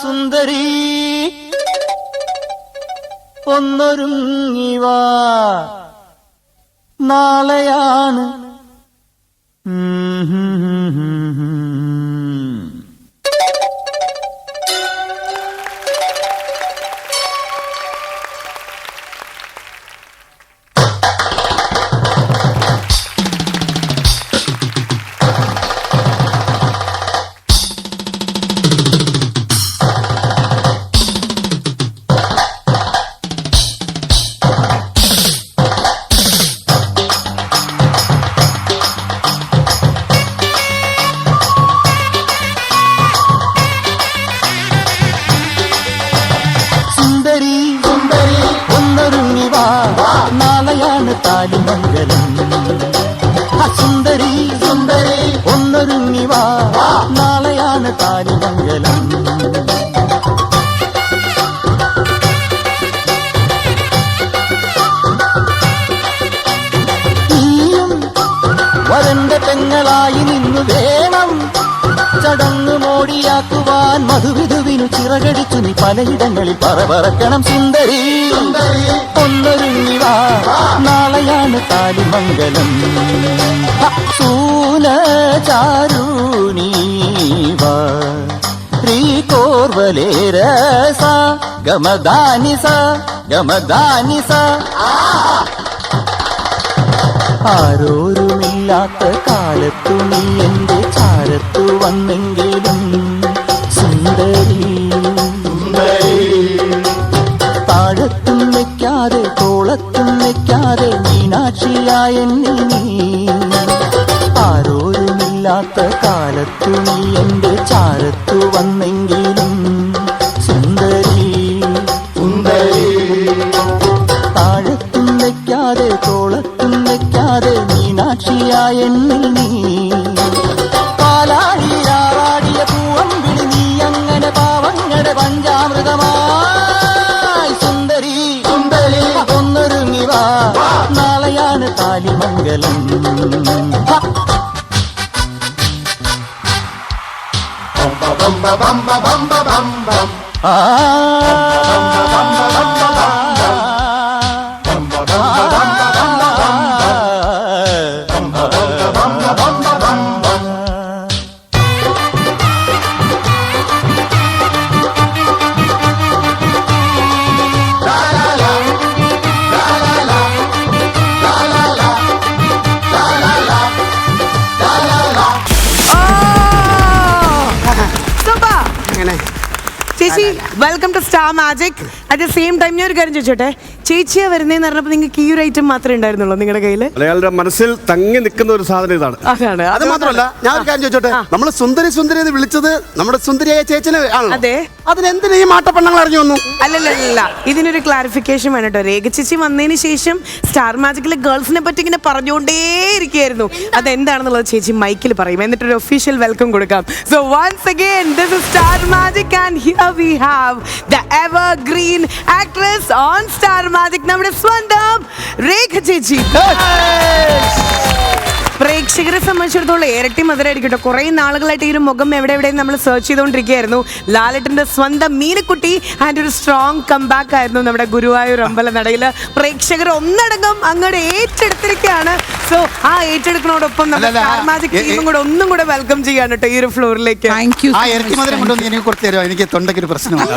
സുന്ദരി ഒന്നൊരുങ്ങിവാ, നാളെയാണ് താലിമംഗലം. സുന്ദരി സുന്ദരി ഒന്നൊരുങ്ങിവാ, നാളെയാണ് താലിമംഗലം. നീയും വരന്റെ പെങ്ങളായി നിന്നു വേണം ചടങ്ങ് മോടിയാക്കുവാൻ. മധുവിധുവിനു ചിറകടിച്ചു നീ പലയിടങ്ങളിൽ പറക്കണം. സുന്ദരി ഒന്നൊരുങ്ങിവാ, നാളെയാണ് താലിമംഗലം. ശൂലചാരുണീവാ ശ്രീകോർവലേരസ ഗമദാനിസ ഗമദാനിസ. ആരോരുമില്ലാത്ത കാലത്തു നീ എന്റെ ചാരത്തു വന്നെങ്കിലും സുന്ദരി താഴത്തും വെക്കാതെ തോളത്തും വെക്കാതെ മീനാക്ഷിയായ നീ. ആരോരുമില്ലാത്ത കാലത്തു നീ എന്റെ ചാരത്തു വന്നെങ്കിലും സുന്ദരി സുന്ദരി താഴത്തും വെക്കാതെ തോളത്തും വെക്കാതെ മീനാക്ഷിയായ നീ. പാലാഴിയാറാടിയ പൂവമ്പിളി നീ അങ്ങനെ പാവങ്ങളുടെ പഞ്ചാമൃതമായി. സുന്ദരി സുന്ദരി ഒന്നൊരുങ്ങിവാ, നാളെയാണ് താലിമംഗലം. ആ ചേച്ചി welcome to Star Magic. At the same time ഞാൻ ഒരു കാര്യം ചോദിച്ചോട്ടെ, ചേച്ചിയെ വരുന്നതെന്ന് പറഞ്ഞപ്പോൾ നിങ്ങൾക്ക് ഈ ഒരു ഐറ്റം മാത്രമേ ഉണ്ടായിരുന്നുള്ളൂ നിങ്ങളുടെ കയ്യിൽ? അയാളുടെ മനസ്സിൽ തങ്ങി നിൽക്കുന്ന ഒരു സാധനം ഇതാണ്. അതാണ്. അത് മാത്രമല്ല ഞാൻ ഒരു കാര്യം ചോദിച്ചോട്ടെ, നമ്മൾ സുന്ദരി സുന്ദരി എന്ന് വിളിച്ചത് നമ്മുടെ സുന്ദരിയായ ചേച്ചിനെ ആണല്ലോ. അതെ. അതിനെന്തിനാ ഈ മാട്ടപ്പെണ്ണങ്ങൾ അറിഞ്ഞു വന്നു? അല്ലല്ല, ഇതിനൊരു ക്ലാരിഫിക്കേഷൻ വേണം കേട്ടോ. രേഖ ചേച്ചി വന്നതിന് ശേഷം സ്റ്റാർ മാജിക്കിലെ ഗേൾസിനെ പറ്റി ഇങ്ങനെ പറഞ്ഞുകൊണ്ടേയിരിക്കുകയായിരുന്നു. അതെന്താണെന്നുള്ളത് ചേച്ചി മൈക്കിൽ പറയും, എന്നിട്ടൊരു ഒഫീഷ്യൽ വെൽക്കം കൊടുക്കാം. So once again this is Star Magic and here we have the evergreen actress on Star Magic, നമ്മുടെ സ്വന്തം രേഖ ചേച്ചി. പ്രേക്ഷകരെ സംബന്ധിച്ചിടത്തോളം ഇരട്ടി മധുരമായിരിക്കും കേട്ടോ. കുറേ നാളുകളായിട്ട് ഈ ഒരു മുഖം എവിടെയും നമ്മൾ സെർച്ച് ചെയ്തുകൊണ്ടിരിക്കുകയായിരുന്നു. ലാലേട്ടൻ്റെ സ്വന്തം മീനക്കുട്ടി ആൻഡ് ഒരു സ്ട്രോങ് കംബാക്ക് ആയിരുന്നു നമ്മുടെ ഗുരുവായൂർ അമ്പല നടയിൽ. പ്രേക്ഷകർ ഒന്നടങ്കം അങ്ങോട്ട് ഏറ്റെടുത്തിരിക്കുകയാണ്. സോ ആ ഏറ്റെടുക്കുന്നതോടൊപ്പം നമ്മുടെ സ്റ്റാർ മാജിക് ടീമും കൂടെ ഒന്നും കൂടെ വെൽക്കം ചെയ്യാൻ കേട്ടോ ഈ ഒരു ഫ്ലോറിലേക്ക്. എനിക്ക് തൊണ്ടയ്ക്കൊരു പ്രശ്നമാണ്,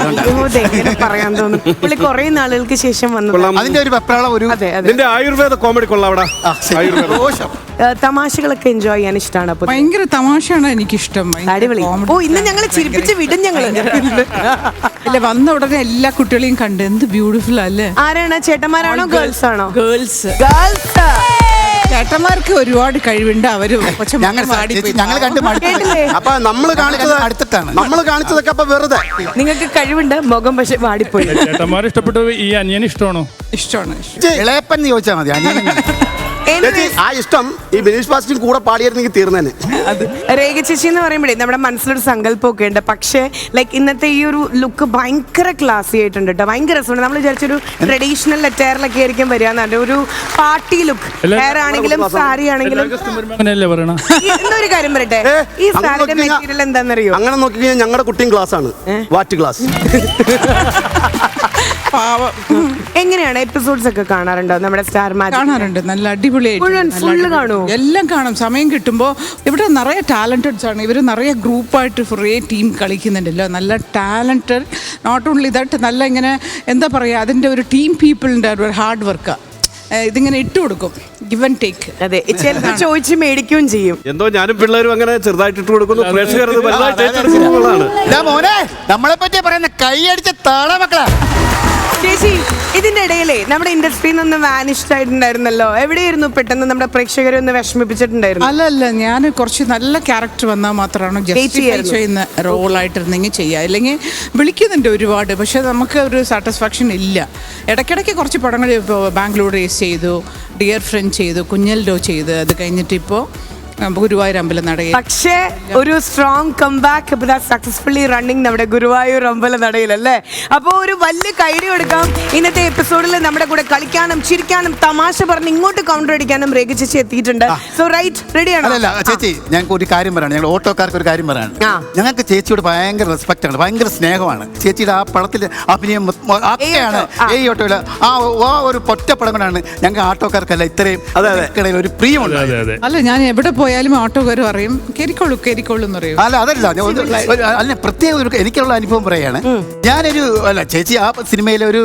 പറയാൻ തോന്നുന്നു. പുള്ളി കുറേ നാളുകൾക്ക് ശേഷം വന്നു. അതിന്റെ ഒരു ആയുർവേദ കോമഡി കൊള്ളാം. തമാശകളൊക്കെ എൻജോയ് ചെയ്യാൻ ഇഷ്ടമാണ്. ഭയങ്കര തമാശയാണ് എനിക്കിഷ്ടം. അടിപൊളി. ഓ ഇന്ന് ഞങ്ങളെ ചിരിപ്പിച്ച് വിടും ഞങ്ങള്. അല്ല, വന്ന ഉടനെ എല്ലാ കുട്ടികളെയും കണ്ട് എന്ത് ബ്യൂട്ടിഫുൾ അല്ലേ. ആരാണ്? ചേട്ടന്മാരാണോ ഗേൾസ് ആണോ? ഗേൾസ്. ചേട്ടന്മാർക്ക് ഒരുപാട് കഴിവുണ്ട്. അവര് അപ്പൊ നമ്മള് കാണിച്ചതൊക്കെ അപ്പൊ വെറുതെ. നിങ്ങൾക്ക് കഴിവുണ്ട്, മുഖം പക്ഷെ വാടിപ്പോയി. ചേട്ടന്മാർ ഇഷ്ടപ്പെട്ടു. ഈ അനിയൻ ഇഷ്ടമാണോ? ഇഷ്ടമാണ്. ഇളയപ്പൻ ചോദിച്ചാൽ മതി. അനിയൻ ചേച്ചി ആ ഇഷ്ടം ഈ ബിനീഷ് ബാസ്റ്റിൻ കൂടെ പാടിയായിരുന്നെങ്കിൽ തീർന്നേനെ. രേഖ ചേച്ചി എന്ന് പറയുമ്പോഴേ നമ്മുടെ മനസ്സിലൊരു സങ്കല്പമൊക്കെ ഉണ്ട്. പക്ഷേ ലൈക്ക് ഇന്നത്തെ ഈ ഒരു ലുക്ക് ഭയങ്കര ക്ലാസി ആയിട്ടുണ്ട് കേട്ടോ. ഭയങ്കര രസമുണ്ട്. നമ്മൾ വിചാരിച്ചൊരു ട്രഡീഷണൽ ലെറ്ററിലൊക്കെ ആയിരിക്കും വരിക എന്നല്ല, ഒരു പാർട്ടി ലുക്ക്. ഹെയർ ആണെങ്കിലും സാരി ആണെങ്കിലും. അങ്ങനെയല്ലേ പറയണ? എന്നൊരു കാര്യം പറയട്ടെ, ഈ സാരിയുടെ മെറ്റീരിയൽ എന്താണെന്നറിയോ? അങ്ങനെ നോക്കിക്കഴിഞ്ഞാൽ ഞങ്ങളുടെ കുട്ടിയും ക്ലാസ് ആണ്, വാറ്റ് ക്ലാസ്. എങ്ങനെയാണ് എപ്പിസോഡ്സ് ഒക്കെ കാണാറുണ്ടോ നമ്മുടെ സ്റ്റാർ മാജിക്? കാണാറുണ്ട്, നല്ല അടിപൊളിയായിട്ട് ഫുള്ള് കാണുമോ? എല്ലാം കാണും. സമയം കിട്ടുമ്പോൾ ഇവിടെ നിറയെ ടാലന്റഡ്സ് ആണ്. ഇവർ നിറയെ ഗ്രൂപ്പായിട്ട് കുറേ ടീം കളിക്കുന്നുണ്ടല്ലോ. നല്ല ടാലന്റഡ്, നോട്ട് ഓൺലി ദാറ്റ്, നല്ല ഇങ്ങനെ എന്താ പറയുക, അതിൻ്റെ ഒരു ടീം പീപ്പിളിൻ്റെ ഒരു ഹാർഡ് വർക്കാണ്. ഇതിങ്ങനെ ഇട്ട് കൊടുക്കും, ഗിവ് ആൻഡ് ടേക്ക്. അതെ, ചിലപ്പോൾ ചോദിച്ച് മേടിക്കുകയും ചെയ്യും. എന്തോ ഞാനും പിള്ളേരും അങ്ങനെ ചെറുതായിട്ട് ഇട്ട് കൊടുക്കുന്നു, പ്രേക്ഷകർ അത് വലുതായിട്ട് ഏറ്റെടുക്കുന്നതാണ്. മോനെ നമ്മളെ പറ്റി പറയുന്ന കൈയടിച്ച താള മക്കളെ. ചേച്ചി, ഇതിന്റെ ഇടയിലേ നമ്മുടെ ഇൻഡസ്ട്രിയിൽ നിന്ന് വാനിഷ്ഡ് ആയിട്ടുണ്ടായിരുന്നല്ലോ. എവിടെയായിരുന്നു? പെട്ടെന്ന് നമ്മുടെ പ്രേക്ഷകരെ ഒന്ന് വിഷമിപ്പിച്ചിട്ടുണ്ടായിരുന്നു. അല്ല, ഞാൻ കുറച്ച് നല്ല ക്യാരക്ടർ വന്നാൽ മാത്രമാണ് ജസ്റ്റിഫൈ ചെയ്യുന്ന റോളായിട്ടിരുന്നെങ്കിൽ ചെയ്യുക. അല്ലെങ്കിൽ വിളിക്കുന്നുണ്ട് ഒരുപാട്, പക്ഷെ നമുക്ക് ഒരു സാറ്റിസ്ഫാക്ഷൻ ഇല്ല. ഇടയ്ക്കിടയ്ക്ക് കുറച്ച് പടങ്ങൾ ഇപ്പോൾ ബാംഗ്ലൂർ റേസ് ചെയ്തു, ഡിയർ ഫ്രണ്ട് ചെയ്തു, കുഞ്ഞൽഡോ ചെയ്ത്, അത് കഴിഞ്ഞിട്ട് ഇപ്പോൾ ഗുരുവായൂർ അമ്പലനടയിൽ. പക്ഷേ ഒരു സ്ട്രോങ് കംബാക്ക് സക്സസ്ഫുള്ളി റണ്ണിങ് നമ്മുടെ ഗുരുവായൂർ അമ്പലനടയിൽ അല്ലേ. അപ്പോൾ ഒരു വലിയ കൈഡി കൊടുക്കാം. ഇന്നത്തെ എപ്പിസോഡിൽ നമ്മുടെ കൂടെ കളിക്കാനും ചിരിക്കാനും തമാശ പറഞ്ഞ് ഇങ്ങോട്ട് കൗണ്ടർ അടിക്കാനും രേഖ ചേച്ചി എത്തിയിട്ടുണ്ട്. സോ റൈറ്റ്, റെഡിയാണോ? അല്ലല്ല ചേച്ചി, ഞങ്ങൾക്ക് ഒരു കാര്യം പറയണം. ഞങ്ങൾ ഓട്ടോക്കാർക്ക് ഒരു കാര്യം പറയാണ്. ഞങ്ങൾക്ക് ചേച്ചിയോട് ഭയങ്കര റെസ്പെക്ട് ആണ്, ഭയങ്കര സ്നേഹമാണ്. ചേച്ചിയുടെ ആ പടത്തിൽ അഭിനയം ഒക്കെയാണ്. ഈ ഓട്ടോയില് ആ ഒരു ഒറ്റപ്പടം കൊണ്ടാണ് ഞങ്ങൾക്ക് ആട്ടോക്കാർക്കല്ല ഇത്രയും ഇടയിൽ ഒരു പ്രിയമുണ്ട്. അല്ല, ഞാൻ എവിടെ പോയാലും ഓട്ടോക്കാർ പറയും കേറിക്കോളൂ എന്ന് പറയും. അല്ല അതല്ല, അല്ല പ്രത്യേക ഒരു എനിക്കുള്ള അനുഭവം പറയാണ്. ഞാനൊരു ചേച്ചി ആ സിനിമയിലെ ഒരു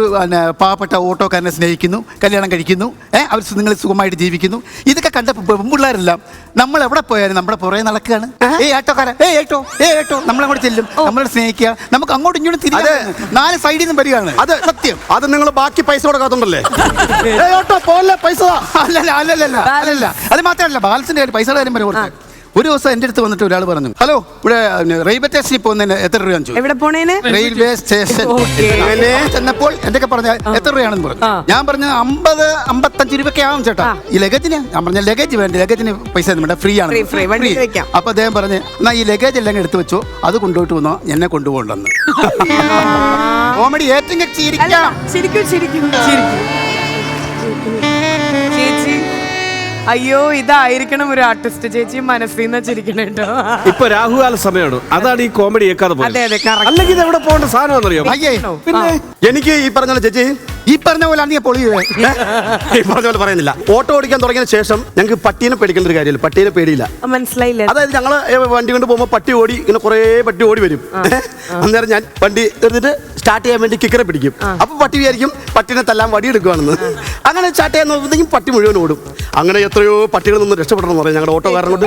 പാവപ്പെട്ട ഓട്ടോക്കാരനെ സ്നേഹിക്കുന്നു, കല്യാണം കഴിക്കുന്നു, അവർ നിങ്ങൾ സുഖമായിട്ട് ജീവിക്കുന്നു. ഇതൊക്കെ കണ്ട പെൺപിള്ളേരെല്ലാം നമ്മൾ എവിടെ പോയാലും നമ്മുടെ പുറകെ നടക്കുകയാണ്. ഏട്ടോക്കാരൻ ഏട്ടോ നമ്മളങ്ങോട്ട് ചെല്ലും, നമ്മളെ സ്നേഹിക്കുക, നമുക്ക് അങ്ങോട്ടും ഇങ്ങോട്ടും തിരികെ 4 സൈഡിൽ നിന്നും വരികയാണ്. അത് സത്യം. അത് നിങ്ങൾ ബാക്കി പൈസ കൊടുക്കാത്തുണ്ടല്ലേ? പൈസ അല്ലല്ല, അത് മാത്രമല്ല ബാലൻസിന്റെ കാര്യം, പൈസയുടെ കാര്യം പറയാം. ഒരു ദിവസം എൻ്റെ അടുത്ത് വന്നിട്ട് ഒരാൾ പറഞ്ഞു, ഹലോ, ഇവിടെ റെയിൽവേ സ്റ്റേഷനിൽ പോകുന്നതിന് എത്ര രൂപയാണെന്ന് ചോദിച്ചു. എവിടെ പോണേന്? റെയിൽവേ സ്റ്റേഷൻ ചെന്നപ്പോൾ എന്തൊക്കെ പറഞ്ഞ എത്ര രൂപയാണെന്ന് പറഞ്ഞു. ഞാൻ പറഞ്ഞു 50-55 രൂപയ്ക്ക് ആവും ചേട്ടാ. ഈ ലഗേജിന് ഞാൻ പറഞ്ഞ ലഗേജ് വേണ്ട, ലഗേജിന് പൈസ ഒന്നും വേണ്ട, ഫ്രീ ആണ്. അപ്പൊ അദ്ദേഹം പറഞ്ഞ്, എന്നാ ഈ ലഗേജ് എല്ലാം എടുത്തു വെച്ചോ, അത് കൊണ്ടുപോയിട്ട് വന്നോ, എന്നെ കൊണ്ടുപോകണ്ടെന്ന്. കോമഡി ഏറ്റവും ശരിക്കും ചേച്ചി, അയ്യോ ഇതായിരിക്കണം ഒരു ആർട്ടിസ്റ്റ്. ചേച്ചി മനസ്സിൽ നിന്ന് ചിരിക്കണം കേട്ടോ. ഇപ്പൊ രാഹുകാല സമയമാണ്, അതാണ് ഈ കോമഡി കേൾക്കാതെ പോയത്. അല്ലെങ്കിൽ ഇത് എവിടെ പോകേണ്ട സാധനമാണെന്നറിയോ? പിന്നെ എനിക്ക് ഈ പറഞ്ഞ ചേച്ചി ഈ പറഞ്ഞ പോലെ അധികം പൊളിയേ ഈ പറഞ്ഞ പോലെ പറയുന്നില്ല. ഓട്ടോ ഓടിക്കാൻ തുടങ്ങിയ ശേഷം ഞങ്ങൾക്ക് പട്ടീനെ പേടിക്കേണ്ട ഒരു കാര്യമില്ല. പട്ടീനെ പേടിയില്ല. മനസ്സിലായില്ല. അതായത് ഞങ്ങള് വണ്ടി കൊണ്ട് പോകുമ്പോൾ പട്ടി ഓടി ഇങ്ങനെ കുറേ പട്ടി ഓടി വരും. അന്നേരം ഞാൻ വണ്ടി എടുത്തിട്ട് സ്റ്റാർട്ട് ചെയ്യാൻ വേണ്ടി കിക്കറെ പിടിക്കും. അപ്പൊ പട്ടി വിചാരിക്കും പട്ടിനെ തല്ലാൻ വടി എടുക്കുകയാണെന്ന്. അങ്ങനെ സ്റ്റാർട്ട് ചെയ്യാൻ നോക്കുമ്പോഴത്തേക്കും പട്ടി മുഴുവൻ ഓടും. അങ്ങനെ എത്രയോ പട്ടികൾ നിന്ന് രക്ഷപ്പെടണം എന്ന് പറയാം ഞങ്ങളുടെ ഓട്ടോക്കാരൻ കൊണ്ട്.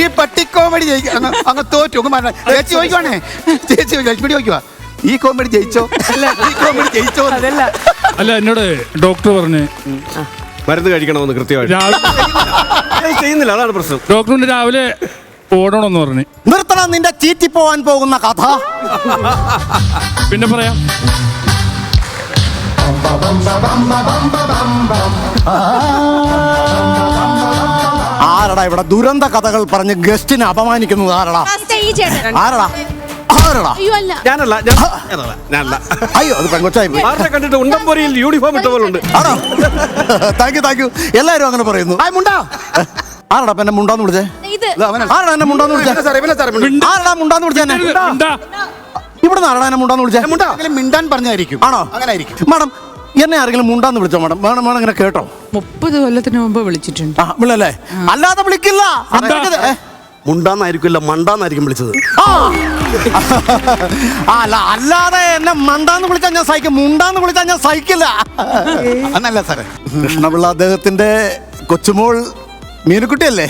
ഈ പട്ടി കോമഡി അങ്ങ് തോറ്റു. ചേച്ചി ചോദിക്കുവാണേ, ചേച്ചി ലക്ഷ്മി ചോദിക്കുവാ, ഈ കോമഡി ജയിച്ചോ? ഈ കോമഡി ജയിച്ചോ? അല്ല, എന്നോട് ഡോക്ടർ പറഞ്ഞ് മരുന്ന് കഴിക്കണമെന്ന് കൃത്യമായിട്ട് ചെയ്യുന്നില്ല, അതാണ് പ്രശ്നം. ഡോക്ടറിന് രാവിലെ ഓടണമെന്ന് പറഞ്ഞു. നിർത്തണം നിന്റെ ചീറ്റി പോവാൻ പോകുന്ന കഥ. പിന്നെ പറയാം. ആരടാ ഇവിടെ ദുരന്ത കഥകൾ പറഞ്ഞ് ഗസ്റ്റിനെ അപമാനിക്കുന്നത്? ആരടാ? ഞാനല്ല. അയ്യോ, അത് പെങ്കൊച്ചായി പോയി. കണ്ടിട്ട് ഉണ്ടംപൊരിയിൽ യൂണിഫോം ഇട്ട പോലെ ഉണ്ട്. ആണോ? Thank you. എല്ലാരും അങ്ങനെ പറയുന്നു. ആരടാ എന്നെ മുണ്ടാന്ന് വിളിച്ചേ? ആരടാ എന്നെ മുണ്ടാന്ന് വിളിച്ചേ? ആരടാ മുണ്ടാന്ന് വിളിച്ചേ? ഇവിടെ ആരടാ എന്നെ മുണ്ടാന്ന് വിളിച്ചേ? മിണ്ടാൻ പറഞ്ഞായിരിക്കും. ആണോ? അങ്ങനെ ആയിരിക്കും. മാഡം, എന്നെ ആരെങ്കിലും മുണ്ടാന്ന് വിളിച്ചോ? മാഡം വേണം ഇങ്ങനെ കേട്ടോ. 30 കൊല്ലത്തിന് മുമ്പ് വിളിച്ചിട്ടുണ്ട്. വിളല്ലേ? അല്ലാതെ വിളിക്കില്ല. മുണ്ടാന്നായിരിക്കില്ല, മണ്ടാന്നായിരിക്കും വിളിച്ചത്. അല്ലാതെ എന്നെ മണ്ടാന്ന് വിളിച്ചാൽ ഞാൻ സഹിക്കും, മുണ്ടാന്ന് വിളിച്ചാൽ ഞാൻ സഹിക്കില്ല. എന്നല്ല സാറേ, കൃഷ്ണപിള്ള അദ്ദേഹത്തിന്റെ കൊച്ചുമോൾ മീനുക്കുട്ടിയല്ലേ?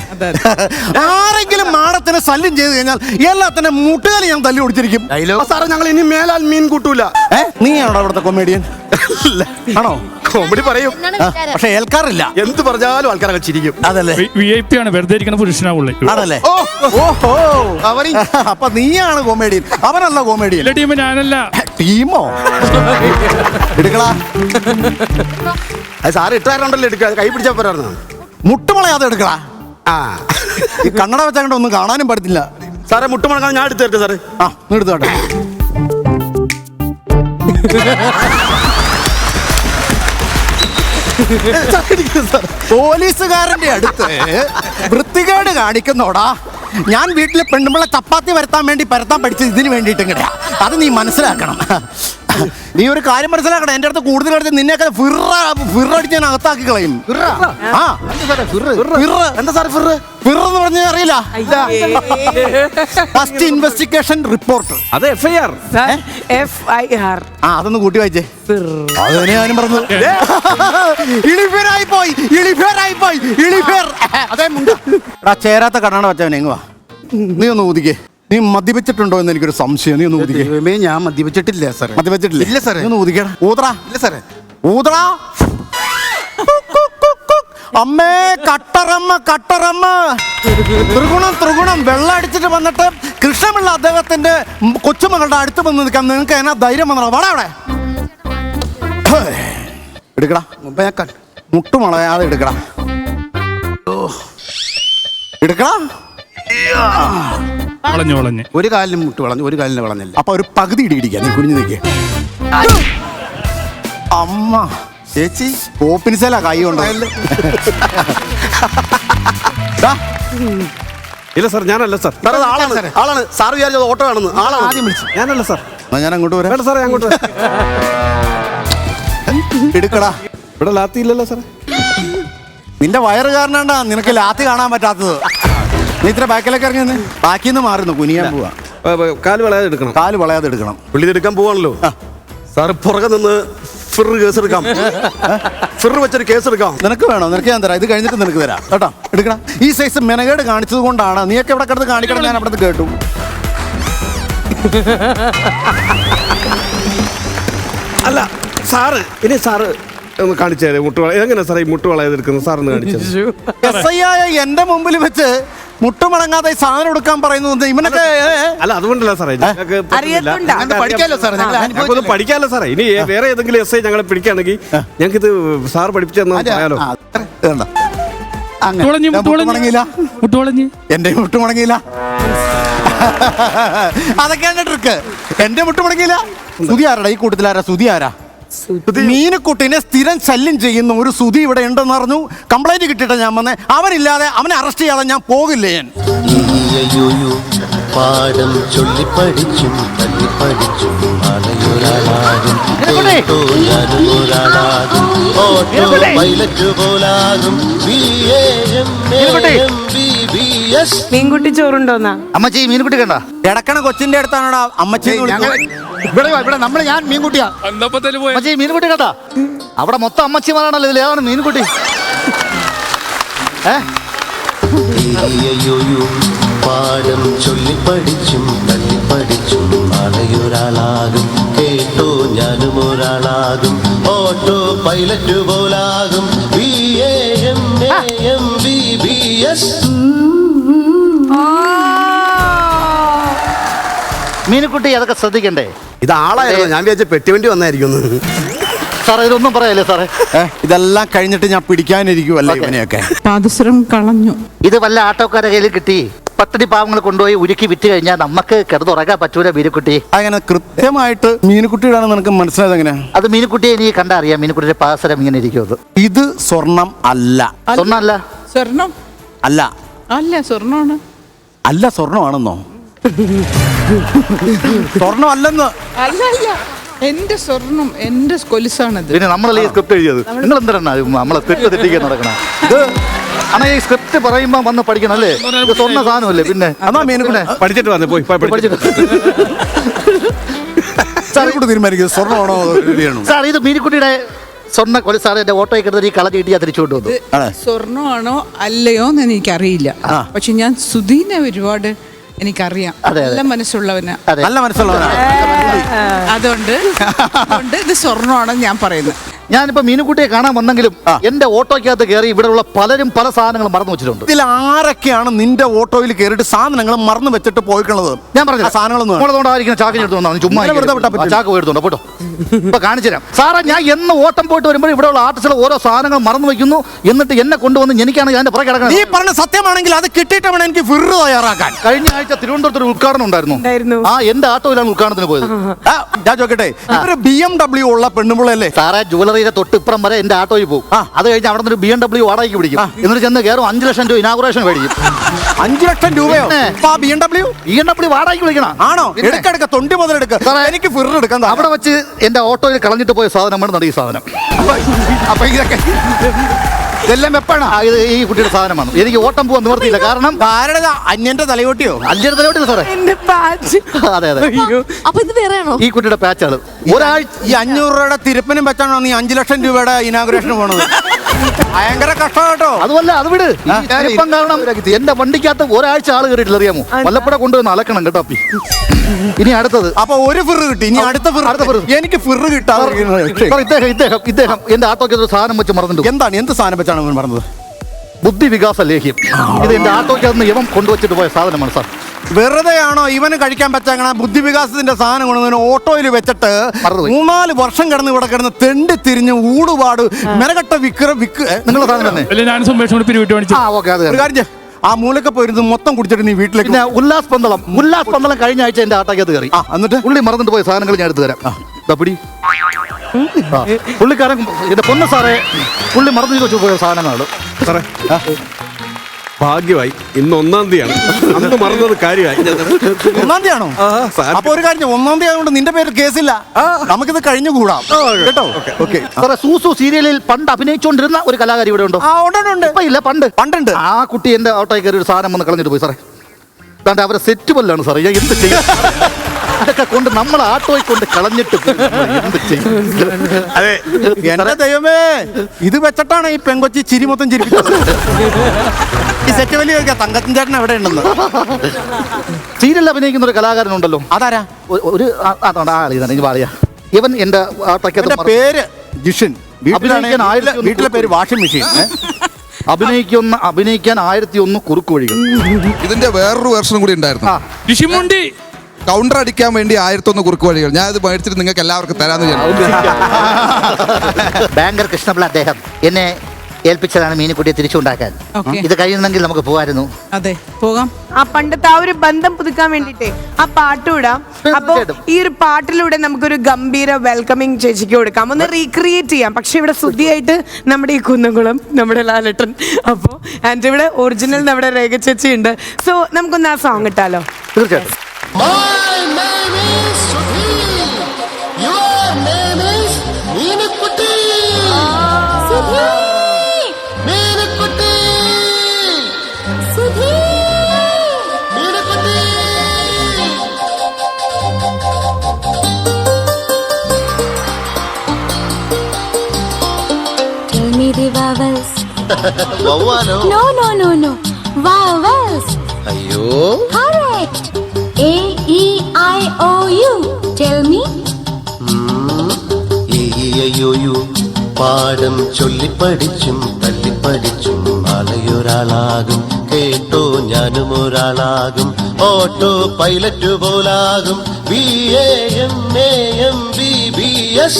ആരെങ്കിലും മാടത്തിന് ശല്യം ചെയ്ത് കഴിഞ്ഞാൽ എല്ലാത്തിനും മുട്ടുകാലി ഞാൻ തല്ലി ഓടിച്ചിരിക്കും. സാറേ, ഞങ്ങൾ ഇനി മേലാൽ മീൻ കൂട്ടൂല. നീയാണോ അവിടുത്തെ കൊമേഡിയൻ? ആണോ? കോമഡി പറയും, പക്ഷെ ഏൽക്കാറില്ല. എന്ത് പറഞ്ഞാലും ആൾക്കാരെ ചിരിക്കും. അതല്ലേ? VIP ആണ്, വെറുതെ ഇരിക്കുന്ന പുരുഷനാവുള്ളേ. അതല്ലേ? ഓഹോ, അപ്പൊ നീയാണ് കൊമേഡിയൻ, അവനല്ല കൊമേഡിയൻ. ടീം ഞാനല്ല. ടീമോ? എടുക്കടാ. അത് സാറ് ഇട്ടാരുണ്ടല്ലോ എടുക്കുക, കൈ പിടിച്ചാൽ പോരായിരുന്നു. മുട്ടുമുളയാതെ എടുക്കടാ. ആ ഈ കണ്ണട വെച്ചാൽ ഒന്നും കാണാനും പറ്റത്തില്ല. സാറേ മുട്ടുമുളക്കാൻ ഞാൻ എടുത്തു തരട്ടെ സാറേ? ആ എടുത്തോട്ടെ. പോലീസുകാരന്റെ അടുത്ത് വൃത്തികേട് കാണിക്കുന്നോടാ. ഞാൻ വീട്ടിലെ പെണ്ണുമ്പളെ ചപ്പാത്തി വരുത്താൻ വേണ്ടി പരത്താൻ പഠിച്ചത് ഇതിന് വേണ്ടിയിട്ട് ഇങ്ങനെയാ. അത് നീ മനസ്സിലാക്കണം. നീ ഒരു കാര്യം മനസ്സിലാക്കണം. എന്റെ അടുത്ത് കൂടുതൽ അടുത്ത് നിന്നെയൊക്കെ ഫിറടിച്ച് ഞാൻ അകത്താക്കി കളയും. ആ എന്താ സാറേ ഫിറ്? ഫിറെന്ന് പറഞ്ഞാൽ അറിയില്ല. First investigation report. അത് FIR. FIR. ആ അതൊന്ന് കൂട്ടി വായിച്ചേ. അതന്നെ ഞാനും പറഞ്ഞു. എടാ ചേരാത്ത കണ്ണട വെച്ചവനെ എങ്ങുവാ. നീ ഒന്ന് ഊതിക്കേ. നീ മദ്യപിച്ചിട്ടുണ്ടോ എന്ന് എനിക്കൊരു സംശയം. നീ ഒന്ന് ഊതിക്കേ. ദൈവമേ, ഞാൻ മദ്യപിച്ചിട്ടില്ല സാറേ. മദ്യപിച്ചിട്ടില്ല? ഇല്ല സാറേ. നീ ഒന്ന് ഊതിക്കടാ. ഊതടാ. ഇല്ല സാറേ. ഊതടാ. അമ്മേ കട്ടറമ്മ കട്ടറമ്മ. ത്രിഗുണം വെള്ളം അടിച്ചിട്ട് വന്നിട്ട് കൃഷ്ണപിള്ള അദ്ദേഹത്തിന്റെ കൊച്ചുമകളുടെ അടുത്ത് വന്ന് നിൽക്കാൻ നിങ്ങൾക്ക് എന്നാ ധൈര്യം വന്നോ? വാടാ അവിടെ. എടുക്കടാ. മുമ്പ് ഞാൻ കണ്ടു. മുട്ടുമുളയാതെ എടുക്കടാ. എടുക്കടാ. വളഞ്ഞ് ഒരു കാലിന് മുട്ട് വളഞ്ഞു, ഒരു കാലിന് വളഞ്ഞില്ല. അപ്പൊ ഒരു പകുതി ഇടിക്കുക. നീ കുനിഞ്ഞു നിൽക്കുക. അമ്മ ചേച്ചി ഓപ്പിനിസല കൈ കൊണ്ട്. ഇല്ല സാർ, ഞാനല്ല സാർ. സാർ അത് ആളാണ്. സാർ വിചാരിച്ചത് ഓട്ടോ ആണെന്ന്. ആളാണ്. ആദ്യം വിളിച്ചു. ഞാനല്ല സാർ. എന്നാ ഞാൻ അങ്ങോട്ട് വരാം. വേണ്ട സാറേ, അങ്ങോട്ട് വരാം. എടുക്കടാ. ഇവിടെ ലാത്തി ഇല്ലല്ലോ സാറേ. നിന്റെ വയറ് കാരണാണ്ടാ നിനക്ക് ലാത്തി കാണാൻ പറ്റാത്തത്. നീ ഇത്ര ബാക്കിലേക്ക് ഇറങ്ങി നിന്ന് ബാക്കിന്ന് മാറുന്നു. കുനിയാൻ പോവാ. കാല് വളയാതെ എടുക്കണം. കാല് വളയാതെ എടുക്കണം. പുള്ളി എടുക്കാൻ പോവാണല്ലോ. സാറ് പുറകെ നിന്ന് ഫിറ് കേസ് എടുക്കാം. ഫിറ് വെച്ചൊരു കേസ് എടുക്കാം. നിനക്ക് വേണോ? നിനക്ക് ഞാൻ തരാം. ഇത് കഴിഞ്ഞിട്ട് നിനക്ക് തരാം കേട്ടോ. എടുക്കണം. ഈ സൈസ് മെനകേട് കാണിച്ചത് കൊണ്ടാണ്. നീയൊക്കെ ഇവിടെ കിടന്ന് കാണിക്കണം. ഞാൻ അവിടെ കേട്ടു. അല്ല സാറ്, ഇനി സാറ് ഒന്ന് കാണിച്ചേരെ മുട്ടുവള. എങ്ങനെ സാറേ ഈ മുട്ടുവളയത് എടുക്കുന്നത്? സാറൊന്ന് കാണിച്ചത്. SI ആയ എന്റെ മുമ്പിൽ വെച്ച് മുട്ടുമടങ്ങാതെ സാധനം എടുക്കാൻ പറയുന്നു. ഇവനൊക്കെ അല്ല അതുകൊണ്ടല്ല സാറേ, ഞങ്ങൾക്ക് അറിയത്തുണ്ടോ? ഞങ്ങൾക്ക് പഠിക്കാമല്ലോ സാറേ. ഞങ്ങൾ ഞങ്ങൾക്കൊന്ന് പഠിക്കാമല്ലോ സാറേ. ഇനി വേറെ ഏതെങ്കിലും SI ഞങ്ങളെ പിടിക്കുകയാണെങ്കിൽ ഞങ്ങൾക്ക് ഇത് സാർ പഠിപ്പിച്ചെന്ന് പറയാലോ. മുട്ടുവളഞ്ഞ് എന്റെ മുട്ട് മുടങ്ങിയില്ല. അതൊക്കെയാണ് ട്രിക്ക്. എന്റെ മുട്ട് മുടങ്ങിയില്ല. സുതി ആരാടാ ഈ കൂട്ടത്തിലാരാ? സുതി ആരാ? മീനുക്കുട്ടിനെ സ്ഥിരം ശല്യം ചെയ്യുന്ന ഒരു സുതി ഇവിടെ ഉണ്ടെന്ന് പറഞ്ഞു. കംപ്ലൈന്റ് കിട്ടിയിട്ട് ഞാൻ വന്നേ. അവനില്ലാതെ അവനെ അറസ്റ്റ് ചെയ്യാതെ ഞാൻ പോകില്ല. ഞാൻ പാഠം ചൊല്ലി പഠിച്ചും തല്ലി പഠിച്ചും മലയൊരാളാകും ഓട്ടോ പൈലറ്റ് പോലാകും മീൻകുട്ടി ചോറുണ്ടോന്നാ? അമ്മച്ചി മീൻകുട്ടി കണ്ട കിടക്കണ കൊച്ചിന്റെ അടുത്താണോടാ അമ്മച്ചി? ഇവിടെ ഞാൻ മീൻകുട്ടിയാ. അമ്മച്ചി മീൻകുട്ടി കണ്ട. അവിടെ മൊത്തം അമ്മച്ചിമാരാണല്ലോ. ഇതിൽ ഏതാണ് മീൻകുട്ടി? പാഠം ചൊല്ലി പഠിച്ചും തല്ലി പഠിച്ചും മലയൊരാളാകും കേട്ടോ ഞാനും ഒരാളാകും ഓട്ടോ പൈലറ്റ് പോലാകും BAMAMBBS. മീൻകുട്ടി അതൊക്കെ ശ്രദ്ധിക്കണ്ടേ? ഇത് ആളായിരുന്നു. ഞാൻ വിചാരിച്ച പെട്ടിവണ്ടി വന്നായിരിക്കും. സാറേ ഇതൊന്നും പറയല്ലേ സാറേ. ഇതെല്ലാം കഴിഞ്ഞിട്ട് ഞാൻ പിടിക്കാനിരിക്കുവല്ലേ ഇവനെയൊക്കെ. പാദസരം കളഞ്ഞു. ഇത് വല്ല ആട്ടോക്കാരെ കയ്യിൽ കിട്ടി പട്ടിണി പാവങ്ങൾ കൊണ്ടുപോയി ഉരുക്കി വിറ്റ് കഴിഞ്ഞാൽ നമുക്ക് കിടന്നുറങ്ങാൻ പറ്റൂല മീനുക്കുട്ടി. അങ്ങനെ കൃത്യമായിട്ട് മീനുക്കുട്ടിയുടെ നിനക്ക് മനസ്സിലായത് എങ്ങനെ? അത് മീനുക്കുട്ടിയെ നീ കണ്ടറിയാം. മീനുക്കുട്ടിയുടെ പാസരം ഇങ്ങനെ ഇരിക്കുന്നത്. ഇത് സ്വർണം അല്ല. സ്വർണ്ണല്ല. സ്വർണം അല്ല. അല്ല സ്വർണ്ണമാണ്. അല്ല സ്വർണ്ണമാണെന്നോ? സ്വർണം അല്ലെന്ന്. അല്ല അല്ല എന്റെ സ്വർണം എന്റെ കൊലുസാണത്. പിന്നെ നമ്മളല്ലേ ഈ സ്ക്രിപ്റ്റ് എഴുതിയത്? നിങ്ങൾ എന്താണ് നമ്മളെ തെറ്റിക്കാൻ നടക്കണം? ഇത് അണ ഈ സ്ക്രിപ്റ്റ് പറയുമ്പോ വന്ന് പഠിക്കണം അല്ലേ? ഇത് സ്വർണ്ണ സാധനമല്ലേ? പിന്നെ അതാ മീനുക്കുട്ടി പഠിച്ചിട്ട് വന്നേ. പോയി സാറിക്കൂടെ തീരുമാനിക്കുന്നത് സ്വർണ്ണമാണോ ശരിയാണോ? സാർ ഇത് മീനുക്കുട്ടിയുടെ സ്വർണ്ണ കൊല. സാർ എന്റെ ഓട്ടോ കിടന്നിട്ട് ഈ കള ചീട്ടിയാ തിരിച്ചു കൊണ്ടുവന്നു. സ്വർണ്ണമാണോ അല്ലയോ എന്ന് എനിക്കറിയില്ല. പക്ഷെ ഞാൻ സുധീനെ ഒരുപാട് എനിക്കറിയാം. നല്ല മനസ്സുള്ളവനാ. നല്ല മനസ്സുള്ളവനാ. അതുകൊണ്ട് ഇത് സ്വർണ്ണമാണെന്ന് ഞാൻ പറയുന്നത്. ഞാനിപ്പോ മീനുകുട്ടിയെ കാണാൻ വന്നെങ്കിലും എന്റെ ഓട്ടോയ്ക്കകത്ത് കയറി ഇവിടെയുള്ള പലരും പല സാധനങ്ങളും മറന്നു വെച്ചിട്ടുണ്ട്. ഇതിൽ ആരൊക്കെയാണ് നിന്റെ ഓട്ടോയിൽ കയറിയിട്ട് സാധനങ്ങൾ മറന്നു വെച്ചിട്ട് പോയിട്ടുള്ളത്? ഞാൻ പറഞ്ഞു സാധനങ്ങളൊന്നും ചാക്കിന് എടുത്തു വന്നാൽ ചുമ്മാ ചാക്ക് പോയെടുത്തോണ്ടോ പോട്ടോ. ഇപ്പൊ കാണിച്ചു തരാം സാറേ. ഞാൻ എന്ന് ഓട്ടം പോയിട്ട് വരുമ്പോൾ ഇവിടെയുള്ള ആർട്ടിസ്റ്റുകൾ ഓരോ സാധനങ്ങൾ മറന്നു വെക്കുന്നു, എന്നിട്ട് എന്നെ കൊണ്ടുവന്ന് എനിക്കാണ് ഞാൻ പുറകെ കിടക്കുന്നത്. നീ പറഞ്ഞ സത്യമാണെങ്കിൽ അത് കിട്ടിയിട്ട് വേണം എനിക്ക് ഫിർ തയ്യാറാക്കാൻ. കഴിഞ്ഞ ആഴ്ച തിരുവനന്തപുരത്ത് ഒരു ഉദ്ഘാടനം ഉണ്ടായിരുന്നു. ആ എന്റെ ഓട്ടോയിലാണ് ഉദ്ഘാടനത്തിന് പോയത്. ഞാൻ ചോദിക്കട്ടെ, ഇവര് BMW ഉള്ള പെണ്ണുമ്പിള്ളല്ലേ സാറേ? ജുവലറിയുടെ തൊട്ടിപ്പുറം വരെ എന്റെ ഓട്ടോയിൽ പോകും. അത് കഴിഞ്ഞ് അവിടെ നിന്ന് ഒരു BMW വാടകയ്ക്ക് പിടിക്കും. എന്നിട്ട് ചെന്ന് കയറും 5 ലക്ഷം രൂപ ഇനാഗുറേഷൻ മേടിക്കും. 5 ലക്ഷം രൂപയോ? BMW വാടകയ്ക്ക് വിളിക്കണം. ആണോ? എടുക്ക തൊണ്ടി മുതലെടുക്ക. എനിക്ക് ഫിർ എടുക്കാൻ. അവിടെ വെച്ച് എന്റെ ഓട്ടോയിൽ കളഞ്ഞിട്ട് പോയ സാധനമാണ് ഈ സാധനം. അപ്പൊ ഇതെല്ലാം വെപ്പാണ്. ഈ കുട്ടിയുടെ സാധനമാണ്. എനിക്ക് ഓട്ടം പോകാൻ നിവർത്തിയില്ല. കാരണം അന്യന്റെ തലയോട്ടിയോ? അന്യന്റെ തലയോട്ടില്ല സാറേ. അതെ അതെ. അപ്പൊ ഇത് വേറെയാണോ? ഈ കുട്ടിയുടെ പാച്ചാണ്. ഒരാഴ്ച ഈ 500 രൂപയുടെ തിരുപ്പനും വെച്ചാണോ നീ 5 ലക്ഷം രൂപയുടെ ഇനാഗുറേഷൻ പോണത്? ഭയങ്കര കഷ്ടം കേട്ടോ. അതുമല്ല, അത് വിട്. ഇപ്പം കാരണം എന്റെ വണ്ടിക്കകത്ത് ഒരാഴ്ച ആള് കയറിയിട്ടില്ല, അറിയാമോ? വല്ലപ്പോഴെ കൊണ്ടുവന്ന് അലക്കണം കേട്ടോ. ഇനി അടുത്തത്. അപ്പൊ ഒരു ഫിർ കിട്ടി. ഇനി അടുത്ത ഫിർ. എനിക്ക് ഫിർ കിട്ടാതെ ഇദ്ദേഹം എന്റെ ആട്ടോയ്ക്ക് ഒരു സാധനം വെച്ച് മറന്നിട്ടുണ്ട്. എന്താണ്? എന്ത് സാധനം വെച്ചാണ് പറഞ്ഞത്? ബുദ്ധി വികാസ ലേഹ്യം. ഇത് എന്റെ ആട്ടോയ്ക്കകത്ത് ഇവൻ കൊണ്ടുവച്ചിട്ട് പോയ സാധനമാണ് സാർ. വെറുതെയാണോ ഇവന് കഴിക്കാൻ പറ്റാ ബുദ്ധിവികാസത്തിന്റെ സാധനം കൊണ്ടുവന്ന് ഓട്ടോയിൽ വെച്ചിട്ട് 3-4 വർഷം കിടന്ന് ഇവിടെ കിടന്ന് തെണ്ടി തിരിഞ്ഞ് ഊടുപാട് മെനകെട്ട നിങ്ങളുടെ സാധനം തന്നെ. ആ മൂലൊക്കെ പോയിരുന്നു മൊത്തം കുടിച്ചിട്ട് നീ വീട്ടിലേക്ക്. പിന്നെ ഉല്ലാസ് പന്തളം കഴിഞ്ഞ ആഴ്ച എന്റെ ആട്ടോയ്ക്കകത്ത് കയറി. എന്നിട്ട് പുള്ളി മറന്നിട്ട് പോയ സാധനങ്ങൾ ഞാൻ എടുത്തു തരാം. പിടി. പുള്ളിക്കാരൻ എന്റെ പൊന്ന സാറേ, പുള്ളി മറന്നു വെച്ചു പോയ സാധനങ്ങളാണ് സാറേ. ഭാഗ്യമായി ഇന്ന് 1-ാം തീയതിയാണ്. അന്ന് മറന്നത് കാര്യമായി. 1-ാം തീയതിയാണോ? അപ്പൊ ഒരു കാര്യം, 1-ാം തീയതി കൊണ്ട് നിന്റെ പേരിൽ കേസില്ല. നമുക്കിത് കഴിഞ്ഞുകൂടാം കേട്ടോ. സാറേ, സൂസു സീരിയലിൽ പണ്ട് അഭിനയിച്ചുകൊണ്ടിരുന്ന ഒരു കലാകാരി ഇവിടെ ഉണ്ടോ? ഉണ്ട്. ഇല്ല, പണ്ടുണ്ട്. ആ കുട്ടി എന്റെ ഓട്ടോയിൽ കയറി ഒരു സാധനം വന്ന് കളഞ്ഞിട്ട് പോയി സാറേ. അതാണ്ട് അവരെ സെറ്റ് പോലാണ് സാറേ. ഞാൻ എന്ത് ചെയ്യും? അതൊക്കെ കൊണ്ട് നമ്മൾ ആട്ടോയിൽ കൊണ്ട് കളഞ്ഞിട്ട് എന്ത് ചെയ്യും? അതെ, എന്റെ ദൈവമേ, ഇത് വെച്ചിട്ടാണ് ഈ പെങ്കൊച്ചി ചിരി മൊത്തം ചിരിപ്പിച്ചത്. ഈ സെറ്റ് വലിയ തങ്കത്തിൻ ചേട്ടൻ എവിടെ ഉണ്ടെന്ന്. സീരിയലിൽ അഭിനയിക്കുന്ന ഒരു കലാകാരനുണ്ടല്ലോ. അതാരാ? ഒരു പറയാ. ഇവൻ എന്റെ ആട്ടോയ്ക്ക് പേര് ജിഷൻ. വീട്ടിലെ പേര് വാഷിംഗ് മെഷീൻ. അഭിനയിക്കാൻ 1001 കുറുക്ക് വഴികൾ. ഇതിന്റെ വേറൊരു വേർഷനും കൂടി ഉണ്ടായിരുന്നു. കൗണ്ടർ അടിക്കാൻ വേണ്ടി 1001 കുറുക്ക് വഴികൾ. ഞാൻ ഇത് മേടിച്ചിട്ട് നിങ്ങൾക്ക് എല്ലാവർക്കും തരാന്ന് വിചാരിച്ചു. ബാങ്കർ കൃഷ്ണപിള്ള അദ്ദേഹം എന്നെ ഏൽപ്പിച്ചതാണ് മീനുകുട്ടിയെ തിരിച്ചുണ്ടാക്കാൻ. ഇത് കഴിയുന്നെങ്കിൽ നമുക്ക് പോകായിരുന്നു. അതെ, പോകാം. ആ പണ്ടത്തെ ആ ഒരു ബന്ധം പുതുക്കാൻ വേണ്ടിട്ടേ ആ പാട്ടുവിടാം. അപ്പൊ ഈ ഒരു പാട്ടിലൂടെ നമുക്കൊരു ഗംഭീര വെൽക്കമിങ് ചേച്ചിക്ക് കൊടുക്കാം. ഒന്ന് റീക്രിയേറ്റ് ചെയ്യാം. പക്ഷെ ഇവിടെ ശ്രുതിയായിട്ട് നമ്മുടെ ഈ കുന്നംകുളം, നമ്മുടെ ലാലട്ടൻ, അപ്പോ ആൻഡ് ഇവിടെ ഒറിജിനൽ നമ്മുടെ രേഖ ചേച്ചി ഉണ്ട്. സോ നമുക്കൊന്ന് ആ സോങ് ഇട്ടാലോ? തീർച്ചയായിട്ടും. My name is Sudhir. Your name is Meenakutty. Sudhir. Meenakutty. Sudhir. Meenakutty. Tell me the vowels. Vowalo. No. Vowels. Ayyo. Correct. A-E-I-O-U. Tell me. E-I-O-U. പാഠം ചൊല്ലിപ്പടിച്ചും തല്ലിപ്പടിച്ചും ആലയൊരാളാകും. കേട്ടോ ഞാനും ഒരാളാകും. ഓട്ടോ പൈലറ്റ് പോലാകും. BAMAMBBS.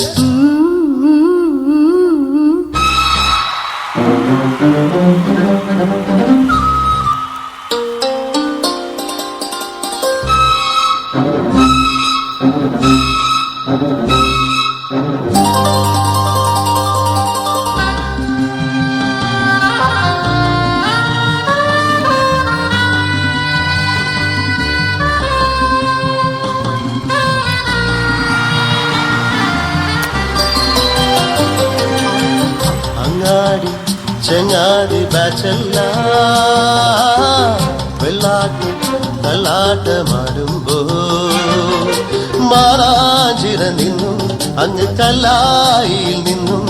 അങ്ങാടി ചെങ്ങാതി ബാച്ചല്ല വെള്ളാട്ട് തലാട്ടമാടുമ്പോ മാറാഞ്ചിറ നിന്നും അങ്ങ് കല്ലായിൽ നിന്നും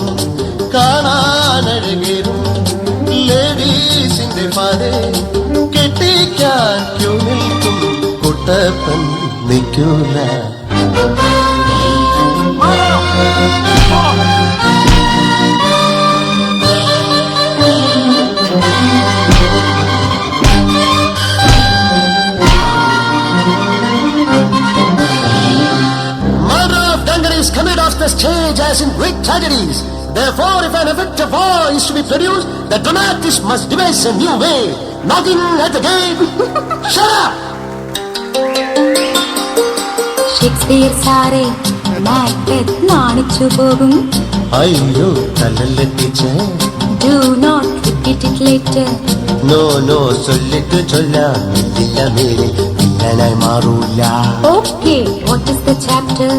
കാണാനഴകേറും ലേഡീസിന്റെ പാതെ കെട്ടിക്കാൻ ക്യൂ നിൽക്കും കുട്ടപ്പൻ നിൽക്കൂല. age as in Greek tragedies. Therefore, if an effect of war is to be produced, the dramatist must devise a new way. Knocking at the gate. Shut up! Shakespeare സാറേ Macbeth നാണിച്ചു പോകും. അയ്യോ തല്ലല്ലേ teacher. Do not repeat it later. No, no, ചൊല്ലിട്ട് ചൊല്ലാം മെല്ലില്ല മേലെ വില്ലനായി മാറൂല. Okay, what is the chapter?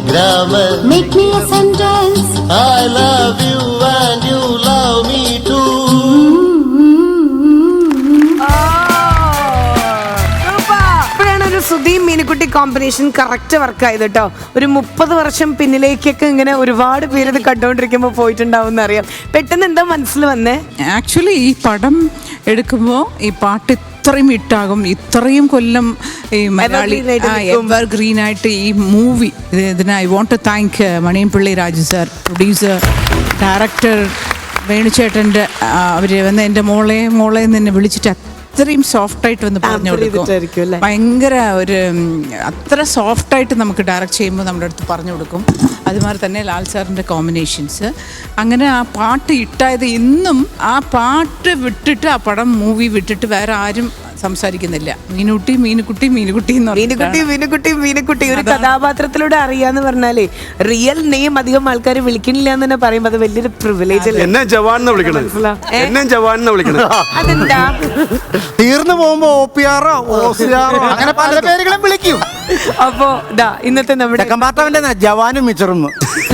Grammar. Make me a sentence. I love you and you love me too. ഇപ്പോഴാണ് ഒരു സുധീം മീനുക്കുട്ടി കോമ്പിനേഷൻ കറക്റ്റ് വർക്ക് ആയത് കേട്ടോ. ഒരു 30 വർഷം പിന്നിലേക്കൊക്കെ ഇങ്ങനെ ഒരുപാട് പേര് ഇത് കണ്ടുകൊണ്ടിരിക്കുമ്പോൾ പോയിട്ടുണ്ടാവും എന്നറിയാം. പെട്ടെന്ന് എന്താ മനസ്സിൽ വന്നേ? ആക്ച്വലി ഈ പടം എടുക്കുമ്പോൾ ഈ പാട്ട് ഇത്രയും ഹിറ്റാകും, ഇത്രയും കൊല്ലം ഈ മലയാളി എവർ ഗ്രീൻ ആയിട്ട് ഈ മൂവി ഇതിന് I want to thank Maniyanpilla Raju sir, producer, director വേണുചേട്ടൻ്റെ അവർ വന്ന് എൻ്റെ മോളെ എന്നെ വിളിച്ചിട്ട് അത്രയും സോഫ്റ്റായിട്ട് വന്ന് പറഞ്ഞു കൊടുക്കും. ഭയങ്കര ഒരു അത്ര സോഫ്റ്റായിട്ട് നമുക്ക് ഡയറക്റ്റ് ചെയ്യുമ്പോൾ നമ്മുടെ അടുത്ത് പറഞ്ഞു കൊടുക്കും. അതുമാതിരി തന്നെ ലാൽ സാറിൻ്റെ കോമ്പിനേഷൻസ്. അങ്ങനെ ആ പാട്ട് ഇട്ടായത് ഇന്നും ആ പാട്ട് വിട്ടിട്ട് ആ പടം മൂവി വിട്ടിട്ട് വേറെ ആരും സംസാരിക്കുന്നില്ല. മീനുക്കുട്ടി ഒരു കഥാപാത്രത്തിലൂടെ അറിയാന്ന് പറഞ്ഞാലേ റിയൽ നെയിം അധികം ആൾക്കാർ വിളിക്കണില്ല എന്ന് തന്നെ പറയുമ്പോൾ അത് വലിയൊരു പ്രിവിലേജ് അല്ലേ. എന്നെ ജവാൻ എന്ന് വിളിക്കണത്. അതെന്താ? തീർന്നു പോകുമ്പോ OPR അങ്ങനെ പല പേരുകളും വിളിക്കും. അപ്പോ ഇന്നത്തെ നമ്മുടെ കമ്പാർട്ട്മെന്റ് ജവാനും മിച്ചറും.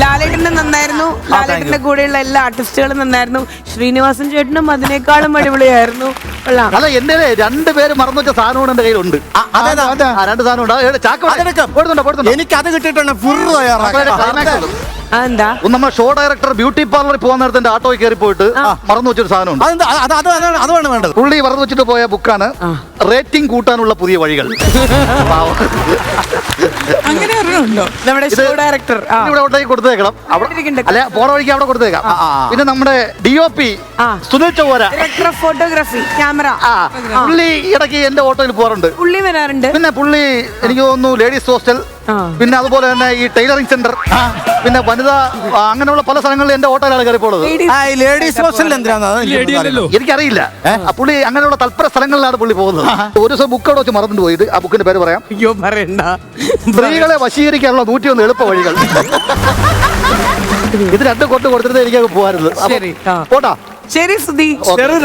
ലാലേട്ടന്റെ നന്നായിരുന്നു, ലാലേട്ടന്റെ കൂടെയുള്ള എല്ലാ ആർട്ടിസ്റ്റുകളും നന്നായിരുന്നു. ശ്രീനിവാസൻ ചേട്ടനും അതിനേക്കാളും അടിപൊളിയായിരുന്നു. അല്ല എന്റെ 2 പേര് മറന്നു വെച്ച സാധനം എന്റെ കയ്യിലുണ്ട്. 2 സാധനം ഉണ്ട്. എനിക്ക് അത് കിട്ടിയിട്ടുണ്ട് ഫുൾ തയ്യാറാക്കാം. എന്താ നമ്മൾ ഷോ ഡയറക്ടർ ബ്യൂട്ടി പാർലറിൽ പോകുന്ന നേരത്തെ എന്റെ ആട്ടോയിൽ കയറി പോയിട്ട് മറന്നു വെച്ചൊരു സാധനമുണ്ട്. അതാണ് വേണ്ടത്. പുള്ളി മറന്നു വെച്ചിട്ട് പോയ ബുക്കാണ് റേറ്റിംഗ് കൂട്ടാനുള്ള പുതിയ വഴികൾ. അങ്ങനെ ഒരെണ്ണമുണ്ടോ? നമ്മുടെ ഷോ ഡയറക്ടർ ഇവിടെ ഒട്ടേക്ക് കൊടുത്തേക്കണം. അല്ലെ പോണ വഴിക്ക് അവിടെ കൊടുത്തേക്കാം. പിന്നെ നമ്മുടെ DOP Sunil Chaura, director of photography, camera, പുള്ളി ഇടയ്ക്ക് എന്റെ ഓട്ടോയിൽ പോകാറുണ്ട്. പുള്ളി വരാറുണ്ട്. പിന്നെ പുള്ളി എനിക്ക് തോന്നുന്നു ലേഡീസ് ഹോസ്റ്റൽ, പിന്നെ അതുപോലെ തന്നെ ഈ ടൈലറിംഗ് സെന്റർ, പിന്നെ വനിതാ അങ്ങനെയുള്ള പല സ്ഥലങ്ങളിൽ എന്റെ ഓട്ടോയിലാണ് കയറിപ്പോളത്. ലേഡീസ് ഹോസ്റ്റലിൽ എന്തിനാണ് എനിക്കറിയില്ല. പുള്ളി അങ്ങനെയുള്ള തൽപര സ്ഥലങ്ങളിലാണ് പുള്ളി പോകുന്നത്. ഒരു ദിവസം ബുക്ക് അവിടെ വെച്ച് മറന്നിട്ട് പോയിട്ട് ആ ബുക്കിന്റെ പേര് പറയാം. അയ്യോ പറയണ്ട. സ്ത്രീകളെ വശീകരിക്കാനുള്ള 101 എളുപ്പ വഴികൾ. ഇത് 2 കൊണ്ട് കൊടുത്തിട്ട് എനിക്ക് പോകാറുണ്ട്. പോട്ടാ. ശരി Sudhi.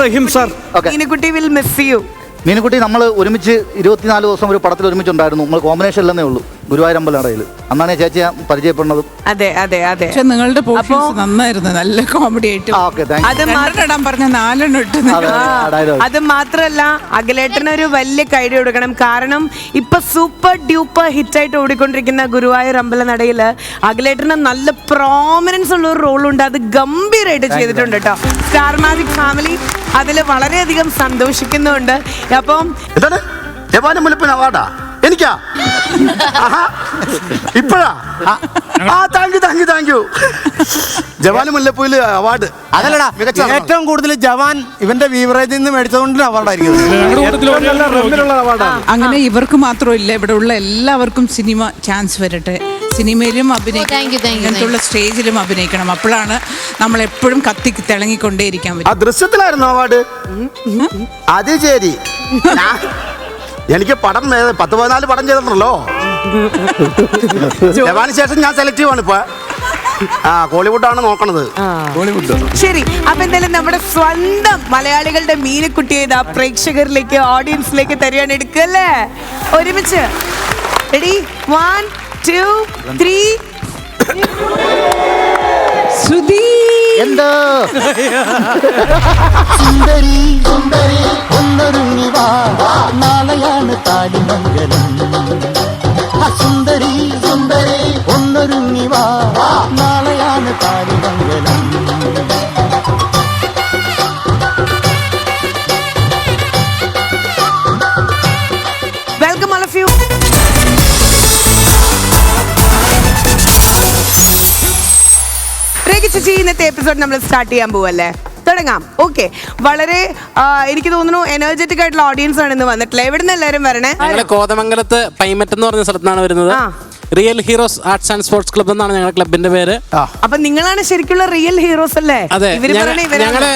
Raheem sir. Meenukutty will miss you. Meenukutty നമ്മൾ ഒരുമിച്ച് 24 ദിവസം ഒരു പടത്തിൽ ഒരുമിച്ചുണ്ടായിരുന്നു. നമ്മൾ കോമ്പിനേഷൻ ഇല്ലെന്നേ ഉള്ളൂ. ഗുരുവായൂരമ്പലടയിൽ അന്നാണ് ചേച്ചി പരിചയപ്പെടുന്നത്. അതെ അതെ അതെ. പക്ഷെ നിങ്ങളുടെ പെർഫോമൻസ് നന്നായിരുന്നു, നല്ല കോമഡി ആയിട്ട്. ഇടാൻ പറഞ്ഞ 4 ഇട്ട്. അത് മാത്രല്ല അഖിലേട്ടനൊരു വലിയ കൈഡി കൊടുക്കണം. കാരണം ഇപ്പൊ സൂപ്പർ ഡ്യൂപ്പർ ഹിറ്റായിട്ട് ഓടിക്കൊണ്ടിരിക്കുന്ന ഗുരുവായൂർ അമ്പലനടയില് അഖിലേട്ടന് നല്ല പ്രോമിനൻസ് ഉള്ള ഒരു റോളുണ്ട്. അത് ഗംഭീരമായിട്ട് ചെയ്തിട്ടുണ്ട് കേട്ടോ. സ്റ്റാർ മാജിക് ഫാമിലി അതിൽ വളരെയധികം സന്തോഷിക്കുന്നുണ്ട്. അപ്പം ജവാനും മുല്ലപ്പൻ അവാർഡാ എനിക്കാ? ഇപ്പഴാ? Thank you. ജവാനും മുല്ലപ്പൂയില് അവാർഡ്. അതല്ലടാ, ഏറ്റവും കൂടുതൽ ജവാൻ ഇവന്റെ ബീവറേജിൽ നിന്ന് മേടിച്ചതുകൊണ്ട് അവാർഡായിരിക്കും. അങ്ങനെ ഇവർക്ക് മാത്രമല്ല, ഇവിടെ ഉള്ള എല്ലാവർക്കും സിനിമ ചാൻസ് വരട്ടെ. സിനിമയിലും അഭിനയിക്കണം, ഇങ്ങനത്തുള്ള സ്റ്റേജിലും അഭിനയിക്കണം. അപ്പോഴാണ് നമ്മൾ എപ്പോഴും കത്തി തിളങ്ങിക്കൊണ്ടേയിരിക്കാൻ പറ്റും. ആ ദൃശ്യത്തിലായിരുന്നു അവാർഡ്. അത് ശരി. എനിക്ക് പടം 10-14 പടം ചെയ്തിട്ടുണ്ടല്ലോ. ജവാന് ശേഷം ഞാൻ സെലക്റ്റീവ് ആണ് ഇപ്പൊ. കോളിവുഡാണ് നോക്കണത്. ശരി, അപ്പൊ എന്തായാലും നമ്മുടെ സ്വന്തം മലയാളികളുടെ മീനുക്കുട്ടിയെ ഇതാ പ്രേക്ഷകരിലേക്ക്, ഓഡിയൻസിലേക്ക് തരികയാണ്. എടുക്കല്ലേ ഒരുമിച്ച്. റെഡി? 1 2 3. സുധീ എന്താ സുന്ദരി സുന്ദരി ഒന്നൊരുങ്ങി വാ, നാളെയാണ് താലിമംഗലം. സുന്ദരി സുന്ദരി ഒന്നൊരുങ്ങി വാ, നാളെയാണ് താലിമംഗലം. Welcome all of you. ചേച്ചി, ഇന്നത്തെ എപ്പിസോഡ് നമ്മൾ സ്റ്റാർട്ട് ചെയ്യാൻ പോവല്ലേ? തുടങ്ങാം. ഓക്കെ, വളരെ എനിക്ക് തോന്നുന്നു എനർജറ്റിക് ആയിട്ടുള്ള ഓഡിയൻസ് ആണ് ഇന്ന് വന്നിട്ടില്ല. എവിടെ നിന്ന് എല്ലാവരും വരണേ? കോതമംഗലത്ത് പൈമറ്റ് എന്ന് പറഞ്ഞ സ്ഥലത്താണ് വരുന്നത്. Real heroes arts and sports club എന്നാണ് ഞങ്ങളുടെ ക്ലബിന്റെ പേര്. അപ്പൊ നിങ്ങളാണ് ശരിക്കുള്ള റിയൽ ഹീറോസ് അല്ലേ? അതെ, ഞങ്ങളുടെ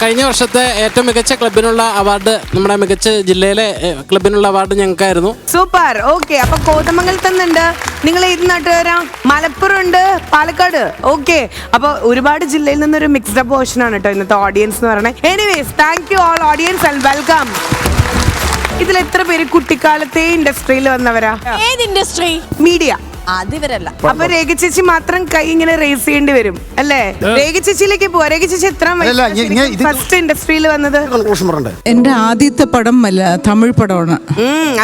കഴിഞ്ഞ വർഷത്തെ ഏറ്റവും മികച്ച ക്ലബിനുള്ള അവാർഡ്, നമ്മുടെ മികച്ച ജില്ലയിലെ ക്ലബിനുള്ള അവാർഡ് ഞങ്ങൾക്കായിരുന്നു. സൂപ്പർ. ഓക്കെ, അപ്പൊ കോതമംഗലത്ത് തന്നുണ്ട്. നിങ്ങൾ ഏത് നാട്ടുകാരാ? മലപ്പുറം ഉണ്ട്, പാലക്കാട്. ഓക്കെ, അപ്പൊ ഒരുപാട് ജില്ലയിൽ നിന്നൊരു മിക്സ്ഡ് അപ്പ് വേർഷൻ ആണ് കേട്ടോ ഇന്നത്തെ ഓഡിയൻസ് എന്ന് പറയുന്നത്. Anyways, thank you all audience and welcome. ഇതിൽ എത്ര പേര് കുട്ടിക്കാലത്തെ ഇൻഡസ്ട്രിയിൽ വന്നവരാ? ഏത് ഇൻഡസ്ട്രി? മീഡിയ. അതിവരല്ല. അപ്പൊ രേഖ ചേച്ചി മാത്രം കൈ ഇങ്ങനെ റേസ് ചെയ്യേണ്ടി വരും അല്ലേ? രേഖ ചേച്ചിയിലേക്ക് പോവാ. രേഖ ചേച്ചി എത്ര ഫസ്റ്റ് ഇൻഡസ്ട്രിയിൽ വന്നത്? എന്റെ ആദ്യത്തെ പടം തമിഴ് പടമാണ്.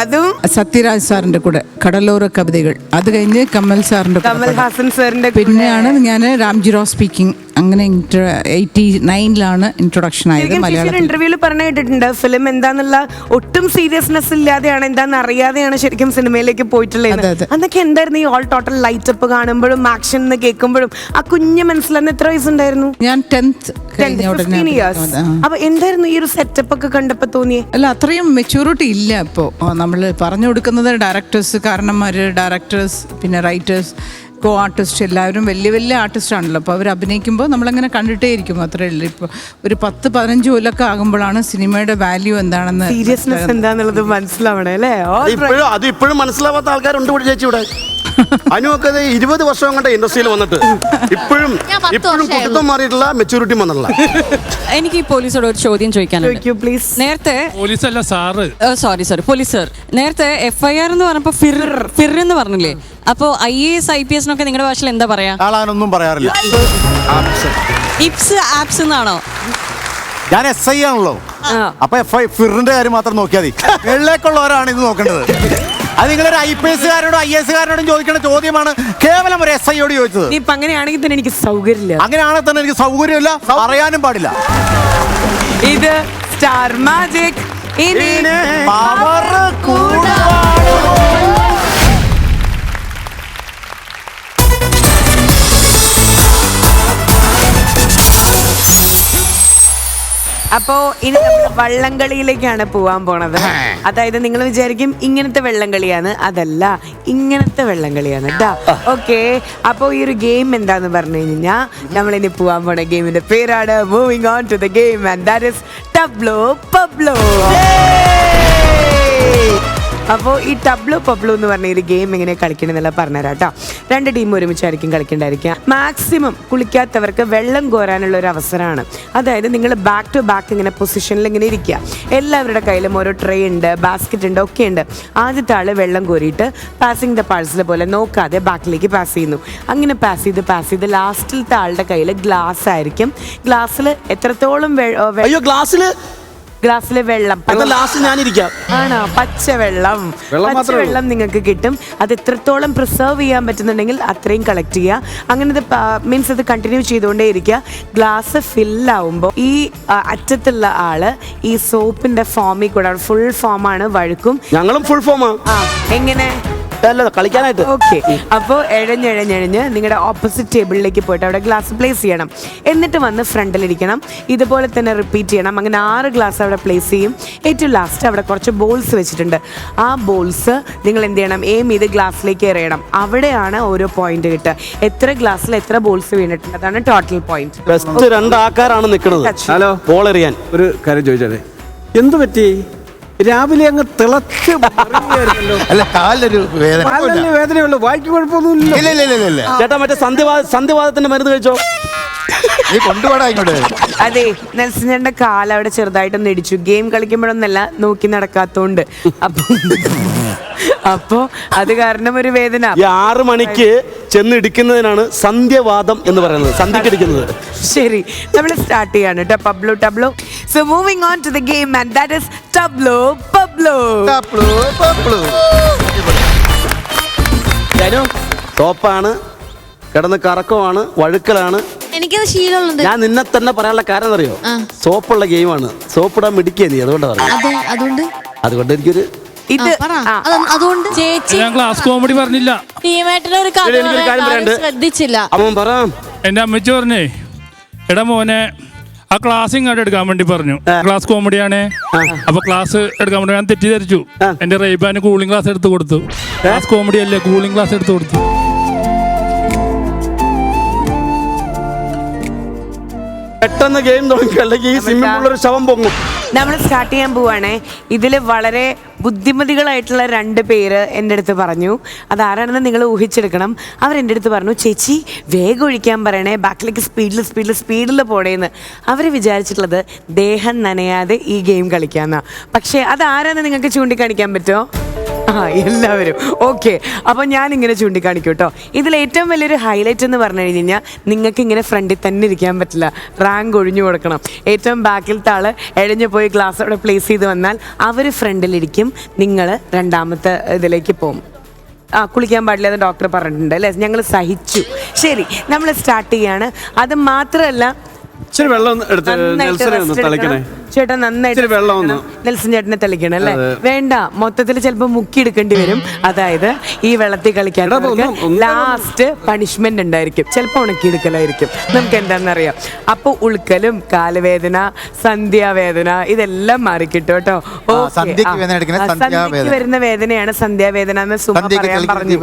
അതും സത്യരാജ് സാറിന്റെ കൂടെ കടലോര കവിതകൾ. അത് കഴിഞ്ഞ് കമൽ സാറിന്റെ കമൽ ഹാസൻ സാറിന്റെ പിന്നെയാണ് ഞാൻ രാംജിറോ സ്പീക്കിംഗ്. അങ്ങനെ 89 ഇൻട്രൊഡക്ഷൻ ആയത്. മലയാളം ഇന്റർവ്യൂവിൽ പറഞ്ഞു കേട്ടിട്ടുണ്ട്, ഫിലിം എന്താന്നുള്ള ഒട്ടും സീരിയസ്നെസ് ഇല്ലാതെയാണ്, എന്താന്ന് അറിയാതെയാണ് ശരിക്കും സിനിമയിലേക്ക് പോയിട്ടുള്ളത്. അന്നൊക്കെ എന്തായിരുന്നു ഈ ഓൾ ടോട്ടൽ ലൈറ്റപ്പ് കാണുമ്പോഴും ആക്ഷൻ എന്ന് കേൾക്കുമ്പോഴും ആ കുഞ്ഞു മനസ്സിലെന്ന് എത്ര വയസ്സുണ്ടായിരുന്നു? ഞാൻ 10th 15 years. അപ്പൊ എന്തായിരുന്നു ഈ ഒരു സെറ്റപ്പ് ഒക്കെ കണ്ടപ്പോ തോന്നിയേ? അല്ല, അത്രയും മെച്യൂരിറ്റി ഇല്ല ഇപ്പോൾ. നമ്മൾ പറഞ്ഞു കൊടുക്കുന്നത് ഡയറക്ടേഴ്സ്, കാരണന്മാര്, ഡയറക്ടേഴ്സ്, പിന്നെ റൈറ്റേഴ്സ്, കോ ആർട്ടിസ്റ്റ്, എല്ലാവരും വലിയ വലിയ ആർട്ടിസ്റ്റ് ആണല്ലോ. അപ്പോൾ അവർ അഭിനയിക്കുമ്പോൾ നമ്മളങ്ങനെ കണ്ടിട്ടേ ഇരിക്കും, അത്രേ ഉള്ളൂ. ഇപ്പോൾ ഒരു 10-15 കൊല്ലമൊക്കെ ആകുമ്പോഴാണ് സിനിമയുടെ വാല്യൂ എന്താണെന്ന്, സീരിയസ്നെസ് എന്താന്നുള്ളത് മനസ്സിലാവണേ അല്ലേ? അത് ഇപ്പോഴും മനസ്സിലാവാത്ത ആൾക്കാരുണ്ട് ഇവിടെ ചേച്ചി. ഇവിടെ അനുവൊക്കെ 20 വർഷം കൊണ്ട് ഇൻഡസ്ട്രിയിൽ വന്നിട്ട് ഇപ്പോഴും കുട്ടിത്തം മാറിയിട്ടുള്ള മെച്ചൂരിറ്റി വന്നിട്ടുള്ള. എനിക്ക് ഈ പോലീസോട് ഒരു ചോദ്യം ചോദിക്കാനുണ്ട്. നേരത്തെ പോലീസല്ല സാറ്, സോറി പോലീസ് സർ, നേരത്തെ FIR എന്ന് പറഞ്ഞപ്പോ ഫിർ എന്ന് പറഞ്ഞില്ലേ? അപ്പോ IAS IPS എന്നൊക്കെ നിങ്ങളുടെ ഭാഷയിൽ എന്താ പറയാ? ഒന്നും പറയാറില്ല. ഇപ്സ് ആപ്സ് എന്നാണോ? ഞാൻ SI ആണല്ലോ. അപ്പൊ ഫിറിന്റെ കാര്യം മാത്രം നോക്കിയാൽ മതി. വെള്ളേക്കുള്ളവരാണ് ഇത് നോക്കേണ്ടത്. അത് നിങ്ങളൊരു IPS കാരനോടും IAS കാരനോടും ചോദിക്കേണ്ട ചോദ്യമാണ്, കേവലം ഒരു SI യോട് ചോദിച്ചത്. ഇപ്പൊ അങ്ങനെയാണെങ്കിൽ തന്നെ എനിക്ക് സൗകര്യമില്ല. അങ്ങനെയാണെങ്കിൽ തന്നെ എനിക്ക് സൗകര്യമില്ല, പറയാനും പാടില്ല. ഇത് സ്റ്റാർ മാജിക്. ഇനി പവർ കൂടുവാണ്. അപ്പോ ഇനി നമ്മൾ വള്ളംകളിയിലേക്കാണ് പോവാൻ പോണത്. അതായത് നിങ്ങൾ വിചാരിക്കും ഇങ്ങനത്തെ വെള്ളംകളിയാണ്, അതല്ല, ഇങ്ങനത്തെ വെള്ളംകളിയാണ് കേട്ടോ. ഓക്കെ, അപ്പോൾ ഈ ഒരു ഗെയിം എന്താന്ന് പറഞ്ഞു കഴിഞ്ഞാൽ നമ്മളിനി പോവാൻ പോണ ഗെയിമിന്റെ പേരാണ് moving on to the game, and that is ടബ്ലോ പബ്ലോ. അപ്പോൾ ഈ ടബ്ലോ പബ്ലോ എന്ന് പറഞ്ഞ ഒരു ഗെയിം എങ്ങനെ കളിക്കണമെന്നുള്ള പറഞ്ഞുതരാം കേട്ടോ. 2 ടീം ഒരുമിച്ചായിരിക്കും കളിക്കേണ്ടായിരിക്കുക. മാക്സിമം കുളിക്കാത്തവർക്ക് വെള്ളം കോരാനുള്ള ഒരു അവസരമാണ്. അതായത് നിങ്ങൾ ബാക്ക് ടു ബാക്ക് ഇങ്ങനെ പൊസിഷനിൽ ഇങ്ങനെ ഇരിക്കുക. എല്ലാവരുടെ കയ്യിലും ഓരോ ട്രേ ഉണ്ട്, ബാസ്ക്കറ്റ് ഉണ്ട്, ഒക്കെ ഉണ്ട്. ആദ്യത്തെ ആൾ വെള്ളം കോരിയിട്ട് പാസിംഗ് ദ പാഴ്സൽ പോലെ നോക്കാതെ ബാക്കിലേക്ക് പാസ് ചെയ്യുന്നു. അങ്ങനെ പാസ് ചെയ്ത് ലാസ്റ്റിലത്തെ ആളുടെ കയ്യിൽ ഗ്ലാസ് ആയിരിക്കും. ഗ്ലാസ്സിൽ എത്രത്തോളം ഗ്ലാസ്സിലെ വെള്ളം ആണോ? പച്ചവെള്ളം നിങ്ങൾക്ക് കിട്ടും. അത് എത്രത്തോളം പ്രിസർവ് ചെയ്യാൻ പറ്റുന്നുണ്ടെങ്കിൽ അത്രയും കളക്ട് ചെയ്യുക. അങ്ങനെ മീൻസ് അത് കണ്ടിന്യൂ ചെയ്തുകൊണ്ടേ ഇരിക്കുക. ഗ്ലാസ് ഫില്ലാവുമ്പോൾ ഈ അറ്റത്തുള്ള ആള് ഈ സോപ്പിന്റെ ഫോമിൽ കൂടെ, ഫുൾ ഫോമാണ്, വഴുക്കും. ഞങ്ങളും ഫുൾ ഫോമാണ്. എങ്ങനെ കളിക്കാനായിട്ട്? ഓക്കെ, അപ്പോൾ എഴഞ്ഞെഴഞ്ഞെഴഞ്ഞ് നിങ്ങളുടെ ഓപ്പോസിറ്റ് ടേബിളിലേക്ക് പോയിട്ട് അവിടെ ഗ്ലാസ് പ്ലേസ് ചെയ്യണം. എന്നിട്ട് വന്ന് ഫ്രണ്ടിലിരിക്കണം. ഇതുപോലെ തന്നെ റിപ്പീറ്റ് ചെയ്യണം. അങ്ങനെ 6 ഗ്ലാസ് അവിടെ പ്ലേസ് ചെയ്യും. ഏറ്റവും ലാസ്റ്റ് അവിടെ കുറച്ച് ബോൾസ് വെച്ചിട്ടുണ്ട്. ആ ബോൾസ് നിങ്ങൾ എന്ത് ചെയ്യണം? എയിം ചെയ്ത് ഗ്ലാസ്സിലേക്ക് എറിയണം. അവിടെയാണ് ഓരോ പോയിന്റ് കിട്ടുക. എത്ര ഗ്ലാസ്സിൽ എത്ര ബോൾസ് വീണിട്ടുണ്ട്, അതാണ് ടോട്ടൽ പോയിന്റ്. ബെസ്റ്റ് 2 ആൾക്കാരാണ് നിൽക്കുന്നത്. ഹലോ, ബോൾ എറിയാൻ. ഒരു കാര്യം ചോദിച്ചാലേ, എന്ത് പറ്റി? രാവിലെ അങ്ങ് തിളച്ച് അല്ല, കാലിലൊരു വേദനയുള്ളൂ, വായിക്ക് കുഴപ്പമൊന്നുമില്ല. ചേട്ടാ, മറ്റേ സന്ധിവാദത്തിന്റെ മരുന്ന് കഴിച്ചോ? നീ കൊണ്ടുപോടാ ഇങ്ങോട്ട്. അതെ, നെൽസന്റെ കാല് അവിടെ ചെറുതായിട്ടൊന്ന് ഇടിച്ചു. ഗെയിം കളിക്കുമ്പോഴൊന്നല്ല, നോക്കി നടക്കാത്തോണ്ട്. അപ്പോ അത് കാരണം ഒരു വേദന. 6 മണിക്ക് ചെന്ന് ഇടിക്കുന്നതിനാണ് സന്ധ്യവാദം എന്ന് പറയുന്നത്, സന്ധ്യക്ക് ഇടിക്കുന്നത്. ശരി, നമ്മൾ സ്റ്റാർട്ട് ചെയ്യാണ് കേട്ടോ. പബ്ലോ ടബ്ലോ. So moving on to the game, and that is ടബ്ലോ പബ്ലോ. ടോപ്പാണ്, കിടന്ന് കറക്കമാണ്, വഴുക്കലാണ്. എനിക്കത് ശീലമുള്ളത്. ഞാൻ നിന്നെ തന്നെ പറയാനുള്ള കാരണം അറിയോ? സോപ്പുള്ള ഗെയിമാണ്. സോപ്പിടാൻ മിടിക്കുക നീ, അതുകൊണ്ട് എനിക്കൊരു അതുകൊണ്ട് ചേച്ചി ഞാൻ ക്ലാസ് കോമഡി പറഞ്ഞില്ല. ടീമേറ്റിനൊരു ശ്രദ്ധിച്ചില്ല. അവൻ പറ. എന്റെ അമ്മച്ചി പറഞ്ഞേ, എടാ മോനെ, ആ ക്ലാസ് ഇങ്ങോട്ട് എടുക്കാൻ വേണ്ടി പറഞ്ഞു. ക്ലാസ് കോമഡിയാണ്. അപ്പൊ ക്ലാസ് എടുക്കാൻ വേണ്ടി ഞാൻ തെറ്റിദ്ധരിച്ചു. എന്റെ റെയ്ബാന് കൂളിംഗ് ക്ലാസ് എടുത്ത് കൊടുത്തു. ക്ലാസ് കോമഡി അല്ലേ, കൂളിംഗ് ക്ലാസ് എടുത്ത് കൊടുത്തു. പെട്ടെന്ന് ഗെയിം തുടങ്ങി, അല്ലെങ്കിൽ ഈ സ്വിമ്മിംഗ് പൂളിലൊരു ശവം പൊങ്ങും. നമ്മൾ സ്റ്റാർട്ട് ചെയ്യാൻ പോവാണേ. ഇതിൽ വളരെ ബുദ്ധിമതികളായിട്ടുള്ള 2 പേര് എൻ്റെ അടുത്ത് പറഞ്ഞു. അതാരാണെന്ന് നിങ്ങൾ ഊഹിച്ചെടുക്കണം. അവരെൻ്റെ അടുത്ത് പറഞ്ഞു, ചേച്ചി വേഗം ഒഴിക്കാൻ പറയണേ, ബാക്കിലേക്ക് സ്പീഡിൽ പോടേന്ന്. അവർ വിചാരിച്ചിട്ടുള്ളത് ദേഹം നനയാതെ ഈ ഗെയിം കളിക്കാമെന്നാ. പക്ഷേ അതാരാന്ന് നിങ്ങൾക്ക് ചൂണ്ടിക്കാണിക്കാൻ പറ്റുമോ? എല്ലാവരും ഓക്കെ. അപ്പോൾ ഞാൻ ഇങ്ങനെ ചൂണ്ടിക്കാണിക്കും കേട്ടോ. ഇതിൽ ഏറ്റവും വലിയൊരു ഹൈലൈറ്റ് എന്ന് പറഞ്ഞു കഴിഞ്ഞാൽ നിങ്ങൾക്ക് ഇങ്ങനെ ഫ്രണ്ടിൽ തന്നെ ഇരിക്കാൻ പറ്റില്ല, റാങ്ക് ഒഴിഞ്ഞു കൊടുക്കണം. ഏറ്റവും ബാക്കിലത്തെ ആള് എഴഞ്ഞു പോയി ഗ്ലാസ് അവിടെ പ്ലേസ് ചെയ്ത് വന്നാൽ അവർ ഫ്രണ്ടിലിരിക്കും, നിങ്ങൾ രണ്ടാമത്തെ ഇതിലേക്ക് പോകും. കുളിക്കാൻ പാടില്ല എന്ന് ഡോക്ടർ പറഞ്ഞിട്ടുണ്ട് അല്ലേ? ഞങ്ങൾ സഹിച്ചു. ശരി, നമ്മൾ സ്റ്റാർട്ട് ചെയ്യാണ്. അത് മാത്രമല്ല, ഇച്ചിരി വെള്ളം എടുത്ത് തളിക്കണേ ചേട്ടാ, നന്നായിട്ട് നെൽസൺ ചേട്ടനെ തെളിക്കണം അല്ലേ? വേണ്ട, മൊത്തത്തിൽ ചിലപ്പോൾ മുക്കിയെടുക്കേണ്ടി വരും. അതായത് ഈ വെള്ളത്തിൽ കളിക്കാൻ ലാസ്റ്റ് പണിഷ്മെന്റ് ഉണ്ടായിരിക്കും, ചിലപ്പോൾ ഉണക്കിയെടുക്കലായിരിക്കും. നമുക്ക് എന്താണെന്നറിയാം. അപ്പോൾ ഉൾക്കലും കാലുവേദന, സന്ധ്യാവേദന ഇതെല്ലാം മാറിക്കിട്ടും കേട്ടോ. സന്ധ്യക്ക് വരുന്ന വേദനയാണ് സന്ധ്യാവേദന എന്ന് സുമ പറയാൻ പറഞ്ഞു.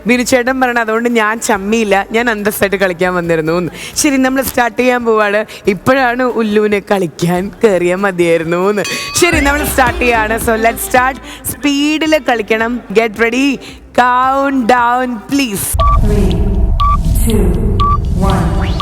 ബിനുചേട്ടൻ പറയണ അതുകൊണ്ട് ഞാൻ ചമ്മിയില്ല, ഞാൻ അന്തസ്സായിട്ട് കളിക്കാൻ വന്നിരുന്നു. ശരി, നമ്മൾ സ്റ്റാർട്ട് ചെയ്യാൻ പോവാണ്. ഇപ്പോഴാണ് ഉല്ലുവിനെ കളിക്കാൻ കയറിയാൽ മതിയായിരുന്നു എന്ന്. ശരി, നമ്മൾ സ്റ്റാർട്ട് ചെയ്യാണ്. So let start. സ്പീഡിൽ കളിക്കണം. Get ready. Count down please. 3, 2, 1.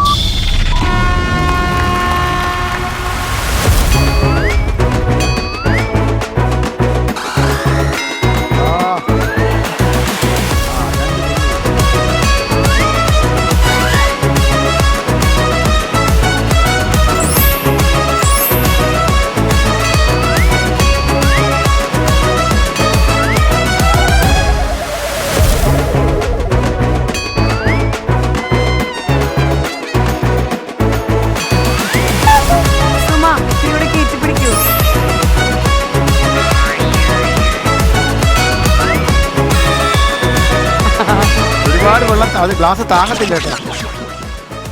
അത് ഗ്ലാസ് താങ്ങത്തില്ല കേട്ടോ.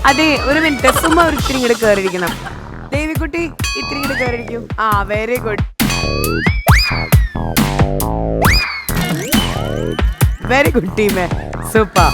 അതെ, ഒരു മിനിറ്റ്. സുമ ഒരു ഇത്തിരി ഇങ്ങോട്ട് കയറിയിരിക്കണം. ദേവിക്കുട്ടി ഇത്തിരി ഇങ്ങോട്ട് കയറിയിരിക്കും. വെരി ഗുഡ്, വെരി ഗുഡ് ടീമേ, സൂപ്പർ.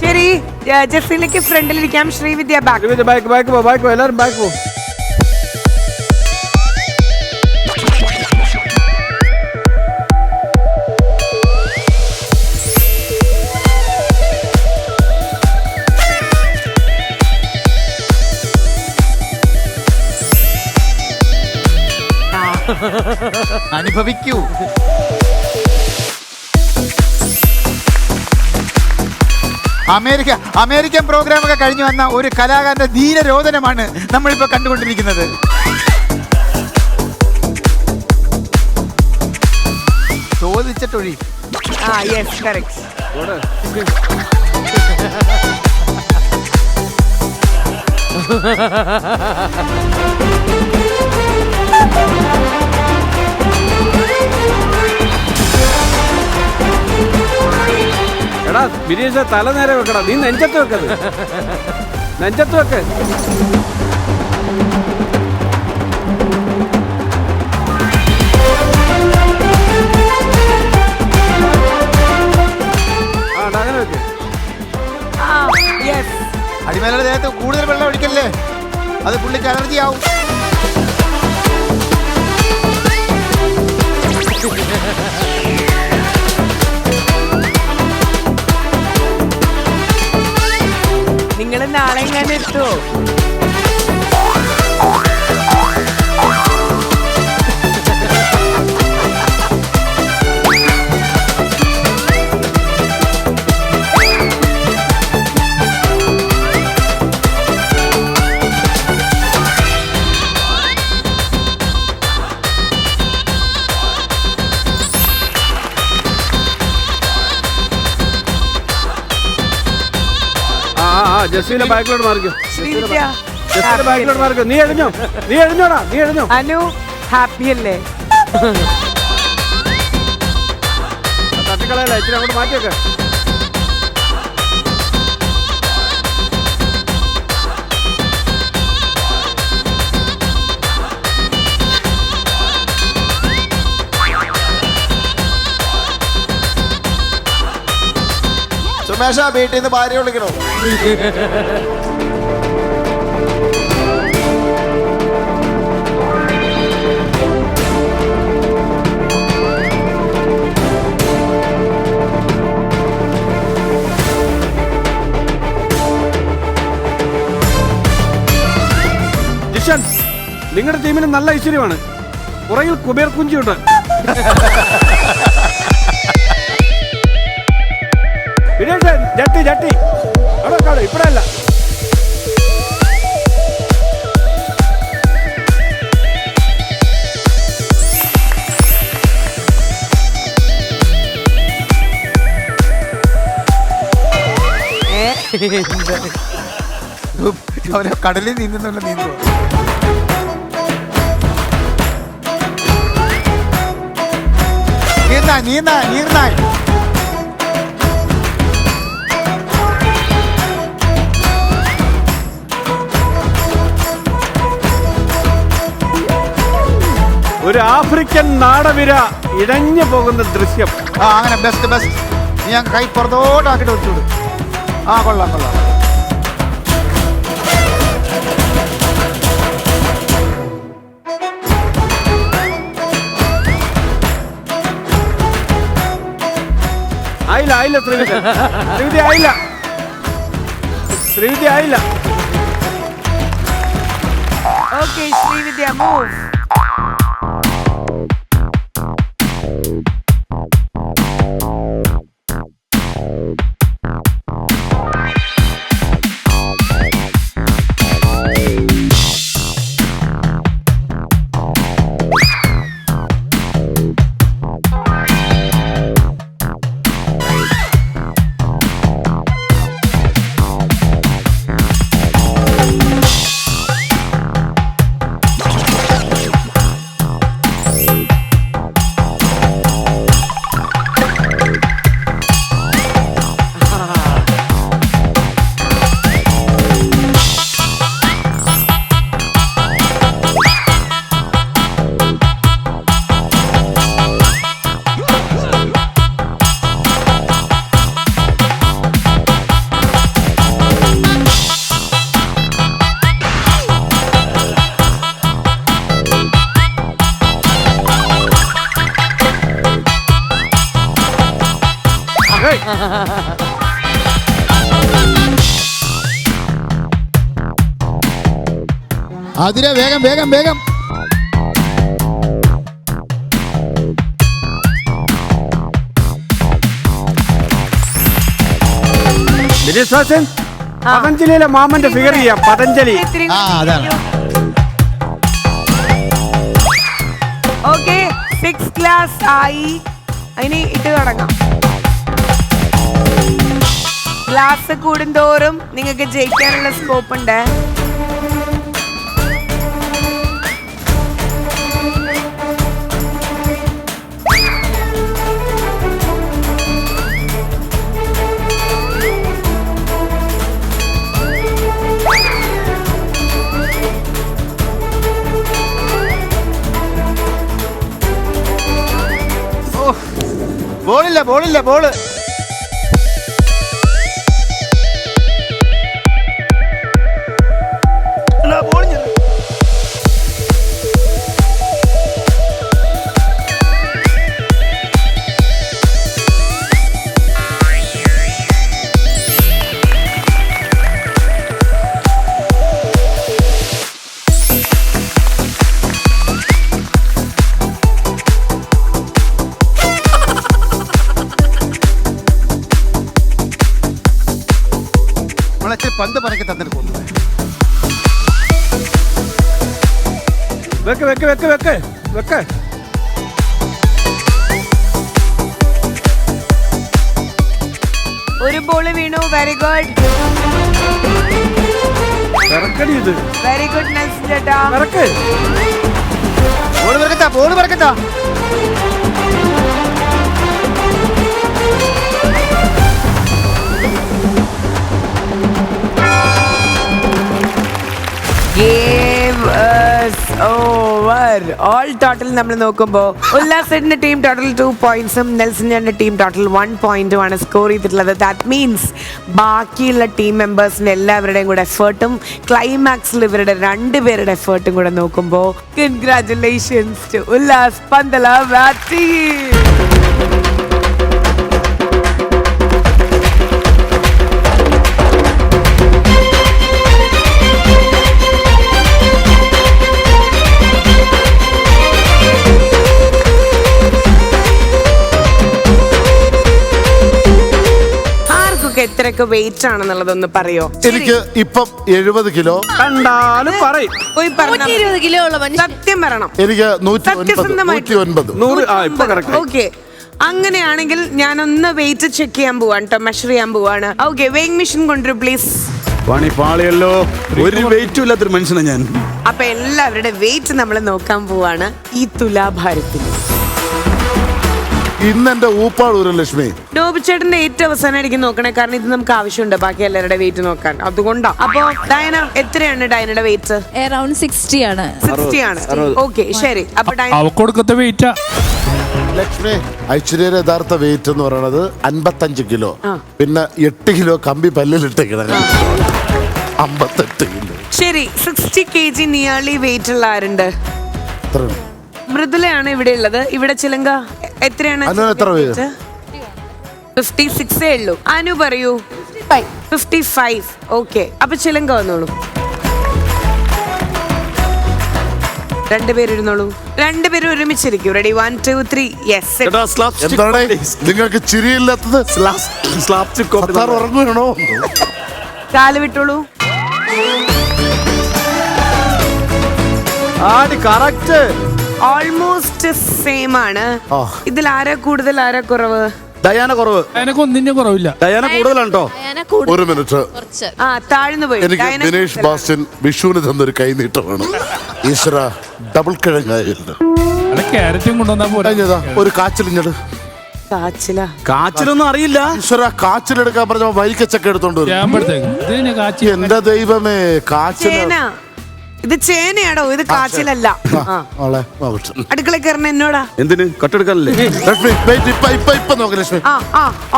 ശരി, ജെസ്സിലേക്ക് ഫ്രണ്ടിലിരിക്കാം. ശ്രീവിദ്യ ബാക്ക്. എല്ലാവരും ബാക്ക് പോ. അനുഭവിക്കൂ. അമേരിക്കൻ പ്രോഗ്രാം ഒക്കെ കഴിഞ്ഞു വന്ന ഒരു കലാകാരന്റെ ധീരരോധനമാണ് നമ്മളിപ്പോ കണ്ടുകൊണ്ടിരിക്കുന്നത്. ചോദിച്ചിട്ടൊഴി. Yes, correct. എടാ ബിനീഷ, തല നേരെ വെക്കടാ. നീ നെഞ്ചത്ത് വെക്കത്, നെഞ്ചത്ത് വെക്ക്. അങ്ങനെ വെക്ക്. അടിമേലയുടെ ദേഹത്ത് കൂടുതൽ വെള്ളം ഒഴിക്കല്ലേ, അത് പുള്ളിക്ക് അലർജി ആവും. നിങ്ങൾ നാളെ എങ്ങനെ എത്തുമോ? ജെസ്സിയുടെ ബാക്കിലോട്ട് മാറിക്കോ. ശ്രീവിദ്യ ജെസ്സിയുടെ ബാക്കിലോട്ട് മാറിക്കോ. നീ എഴുന്നോ. അനു ഹാപ്പി അല്ലേ? തട്ടിക്കളയല്ല, ഇച്ചിരി അങ്ങോട്ട് മാറ്റിയൊക്കെ. സുമേഷ വീട്ടിൽ നിന്ന് ഭാര്യ വിളിക്കണോ? ജിഷൻ, നിങ്ങളുടെ ടീമിന് നല്ല ഐശ്വര്യമാണ്. പുറകിൽ കുബേർ കുഞ്ചിയുണ്ട്. ജട്ടി അവിടെ കാട് ഇവിടെ അല്ല. അവരെ കടലിൽ നീന്തുന്നുള്ള നീന്തുക. നീർന്നായി ഒരു ആഫ്രിക്കൻ നാടവിര ഇഴഞ്ഞു പോകുന്ന ദൃശ്യം. അങ്ങനെ ബെസ്റ്റ്. ഞാൻ കൈ പുറത്തോട്ടാക്കിട്ട് വെച്ചോളൂ. കൊള്ളാം. ആയില്ല ശ്രീവിദ്യ ആയില്ല. Okay Srividya move. അതിരെ വേഗം. പതഞ്ജലിയിലെ മാമന്റെ ഫിഗർ ചെയ്യാം. പതഞ്ജലി. അതാണ്. ഓക്കെ 6th ക്ലാസ് ആയി. ഇനി ഇട്ട് തുടങ്ങാം. ക്ലാസ് കൂടുന്തോറും നിങ്ങൾക്ക് ജയിക്കാനുള്ള സ്കോപ്പ് ഉണ്ട്. ബോള് പന്ത് പറക്കി തന്നിട്ട് പോകുന്നു. വെക്ക്. ഒരു ബോൾ വീണു. Very good. Very good Nelson ചേട്ടാ. ബോർഡ് പറക്കട്ടാ. Game is over. All total നമ്മൾ നോക്കുമ്പോൾ ഉല്ലാസന്റെ ടീം ടോട്ടൽ 2 പോയിന്റ്സും നെൽസന്റെ ടീം ടോട്ടൽ 1 പോയിന്റും ആണ് സ്കോർ ചെയ്തിട്ടുള്ളത്. ദാറ്റ് മീൻസ് ബാക്കിയുള്ള ടീം മെമ്പേഴ്സിന്റെ എല്ലാവരുടെയും കൂടെ എഫേർട്ടും ക്ലൈമാക്സിൽ ഇവരുടെ 2 പേരുടെ എഫേർട്ടും കൂടെ നോക്കുമ്പോൾ കൺഗ്രാറ്റുലേഷൻസ് ടു ഉല്ലാസ് പന്തല ടീം. എത്രയൊക്കെ വെയിറ്റ് ആണെന്നുള്ളതൊന്ന് പറയോ? എനിക്ക് ഇപ്പം 70 കിലോ കണ്ടാലും പറയും. പോയി പറഞ്ഞാ 120 കിലോ ഉള്ള മനുഷ്യൻ. സത്യം പറയണം. എനിക്ക് 109. ഓക്കെ, അങ്ങനെയാണെങ്കിൽ ഞാനൊന്ന് വെയിറ്റ് ചെക്ക് ചെയ്യാൻ പോവാണ് കേട്ടോ, മെഷർ ചെയ്യാൻ പോവാണ്. ഓക്കെ, വെയിങ് മെഷീൻ കൊണ്ടുവരൂ പ്ലീസ്. പണി പാളിയല്ലോ, ഒരു വെയിറ്റും ഇല്ലാത്തൊരു മനുഷ്യനാണ് ഞാൻ. അപ്പൊ എല്ലാവരുടെ വെയിറ്റ് നമ്മൾ നോക്കാൻ പോവാണ് ഈ തുലാഭാരത്തിൽ. ഇന്ന് എന്റെ ഊപ്പാടൂര് ലക്ഷ്മി. നോബിച്ചേട്ടന്റെ ഏറ്റവും അവസാനമായിരിക്കും നോക്കണേ, കാരണം ഇത് നമുക്ക് ആവശ്യമുണ്ട് ബാക്കി എല്ലാവരുടെ വെയിറ്റ് നോക്കാൻ, അതുകൊണ്ടാ. അപ്പൊ ഡയന എത്രയാണ് ഡയനയുടെ വെയിറ്റ്? അറൌണ്ട് 60 ആണ്. 60 ആണ്. ഓക്കെ ശരി. അപ്പൊ അവക്കൊടുക്കത്തെ വെയിറ്റാ ലക്ഷ്മി. ഐശ്വര്യയുടെ യഥാർത്ഥ വെയിറ്റ് എന്ന് പറയുന്നത് 55 കിലോ. പിന്നെ 8 കിലോ കമ്പി പല്ലിലിട്ട് കിടക്കണം. 58 കിലോ. ശരി, 60 kg നിയർലി വെയിറ്റ് ഉള്ള ആരുണ്ട്? മൃദുലയാണ് ഇവിടെ ഉള്ളത്. ഇവിടെ ചിലങ്ക എത്രയാണ്? 56 ഉള്ളൂ. അനു പറയൂ. 55. ഓക്കെ, അപ്പൊ ചിലങ്ക വന്നോളൂ. 2 പേര് ഇരുന്നോളൂ. 2 പേര് ഒരുമിച്ചിരിക്കും. റെഡി? 1 2 3. യെസ്. നിങ്ങൾക്ക് ചിരിയില്ലാത്തത് ഉറങ്ങുകയാണോ? കാല് വിട്ടോളൂ. ഓൾമോസ്റ്റ് സെയിം ആണ്. ഇതിൽ ആരാ കൂടുതൽ ആരാ കുറവ്? ഡയാന കുറവ്. എനിക്ക് ഒന്നിന്റെ കുറവില്ല. ഡയാന കൂടുതലാണ് കേട്ടോ. ഒരു മിനിറ്റ്. താഴ്ന്നു പോയി. എനിക്ക് ദിനേഷ് ബാസ്റ്റൻ വിഷുവിന് തന്നൊരു കൈനീട്ടമാണ്. ഈശ്വര, ഡബിൾ കിഴങ്ങായിരുന്നു. ക്യാരറ്റും കൊണ്ടുവന്നാ പോരാ. ഒരു കാച്ചിലിഞ്ഞത്. കാച്ചിലൊന്നും അറിയില്ല. ഈശ്വര, കാച്ചിലെടുക്കാൻ പറഞ്ഞ വരിക്കച്ചക്ക എടുത്തോണ്ട് വരും. എന്റെ ദൈവമേ, കാച്ചില. ഇത് ചേനയാടോ, ഇത് കാച്ചിലല്ല. അടുക്കള കയറണ എന്നോടാ. എന്തിന്? കട്ടെടുക്കാനല്ലേ? ഇപ്പൊ നോക്ക് ലക്ഷ്മി.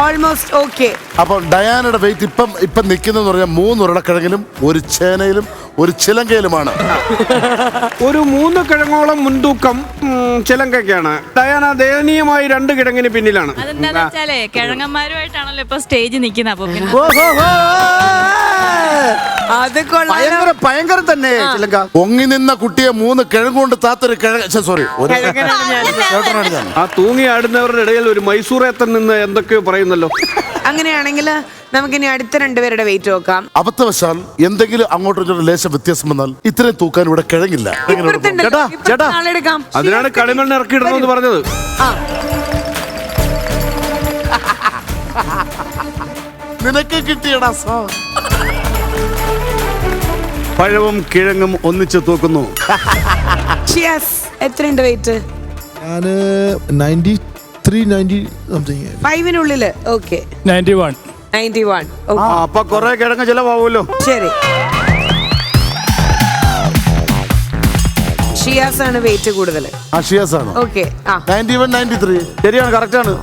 Almost okay. അപ്പൊ ഡയാനയുടെ വെയിറ്റ് ഇപ്പം നിൽക്കുന്ന പറഞ്ഞാൽ 3 ഉരുളക്കിഴങ്ങിലും 1 ചേനയിലും 1 ചിലങ്കയിലുമാണ്. ഒരു 3 കിഴങ്ങോളം മുൻതൂക്കം ചിലങ്കയ്ക്കാണ്. ഡയാന ദയനീയമായി 2 കിഴങ്ങിന് പിന്നിലാണ്. അതെന്താന്ന് വെച്ചാലേ കിഴങ്ങന്മാരുമായിട്ടാണല്ലോ ഇപ്പൊ സ്റ്റേജ് നിൽക്കുന്നത്. അപ്പൊ അത് ഭയങ്കര തന്നെ. പൊങ്ങി നിന്ന കുട്ടിയെ 3 കിഴങ്ങ് കൊണ്ട് താത്തൊരു സോറി ആ തൂങ്ങി ആടുന്നവരുടെ ഇടയിൽ ഒരു മൈസൂറേത്തൻ നിന്ന് എന്തൊക്കെയോ പറയുന്നല്ലോ. അങ്ങനെയാണെങ്കിൽ നമുക്കിനി അടുത്ത 2 പേരുടെ വെയിറ്റ് നോക്കാം. അബദ്ധവശാൽ എന്തെങ്കിലും അങ്ങോട്ടും ലേശം വ്യത്യാസം വന്നാൽ ഇത്രയും തൂക്കാൻ ഇവിടെ കിഴങ്ങില്ല. അതിനാണ് കളിമണ്ണ് ഇറക്കിയിടണമെന്ന് പറഞ്ഞത്. നിനക്ക് കിട്ടിയടാ. പഴവും കിഴങ്ങും ഒന്നിച്ച് തൂക്കുന്നു. എത്രയുണ്ട് വെയിറ്റ്? 5-നുള്ളില്. ഓക്കെ, 91. അപ്പൊ കൊറേ കിഴങ്ങ് ചിലവാകുമല്ലോ. ശരി, ഷിയാസ് ആണ് വെയിറ്റ് കൂടുതൽ. ഷിയാസ് ആണ്. ഓക്കെ, 91 93. ശരിയാണ്, കറക്റ്റ് ആണ്.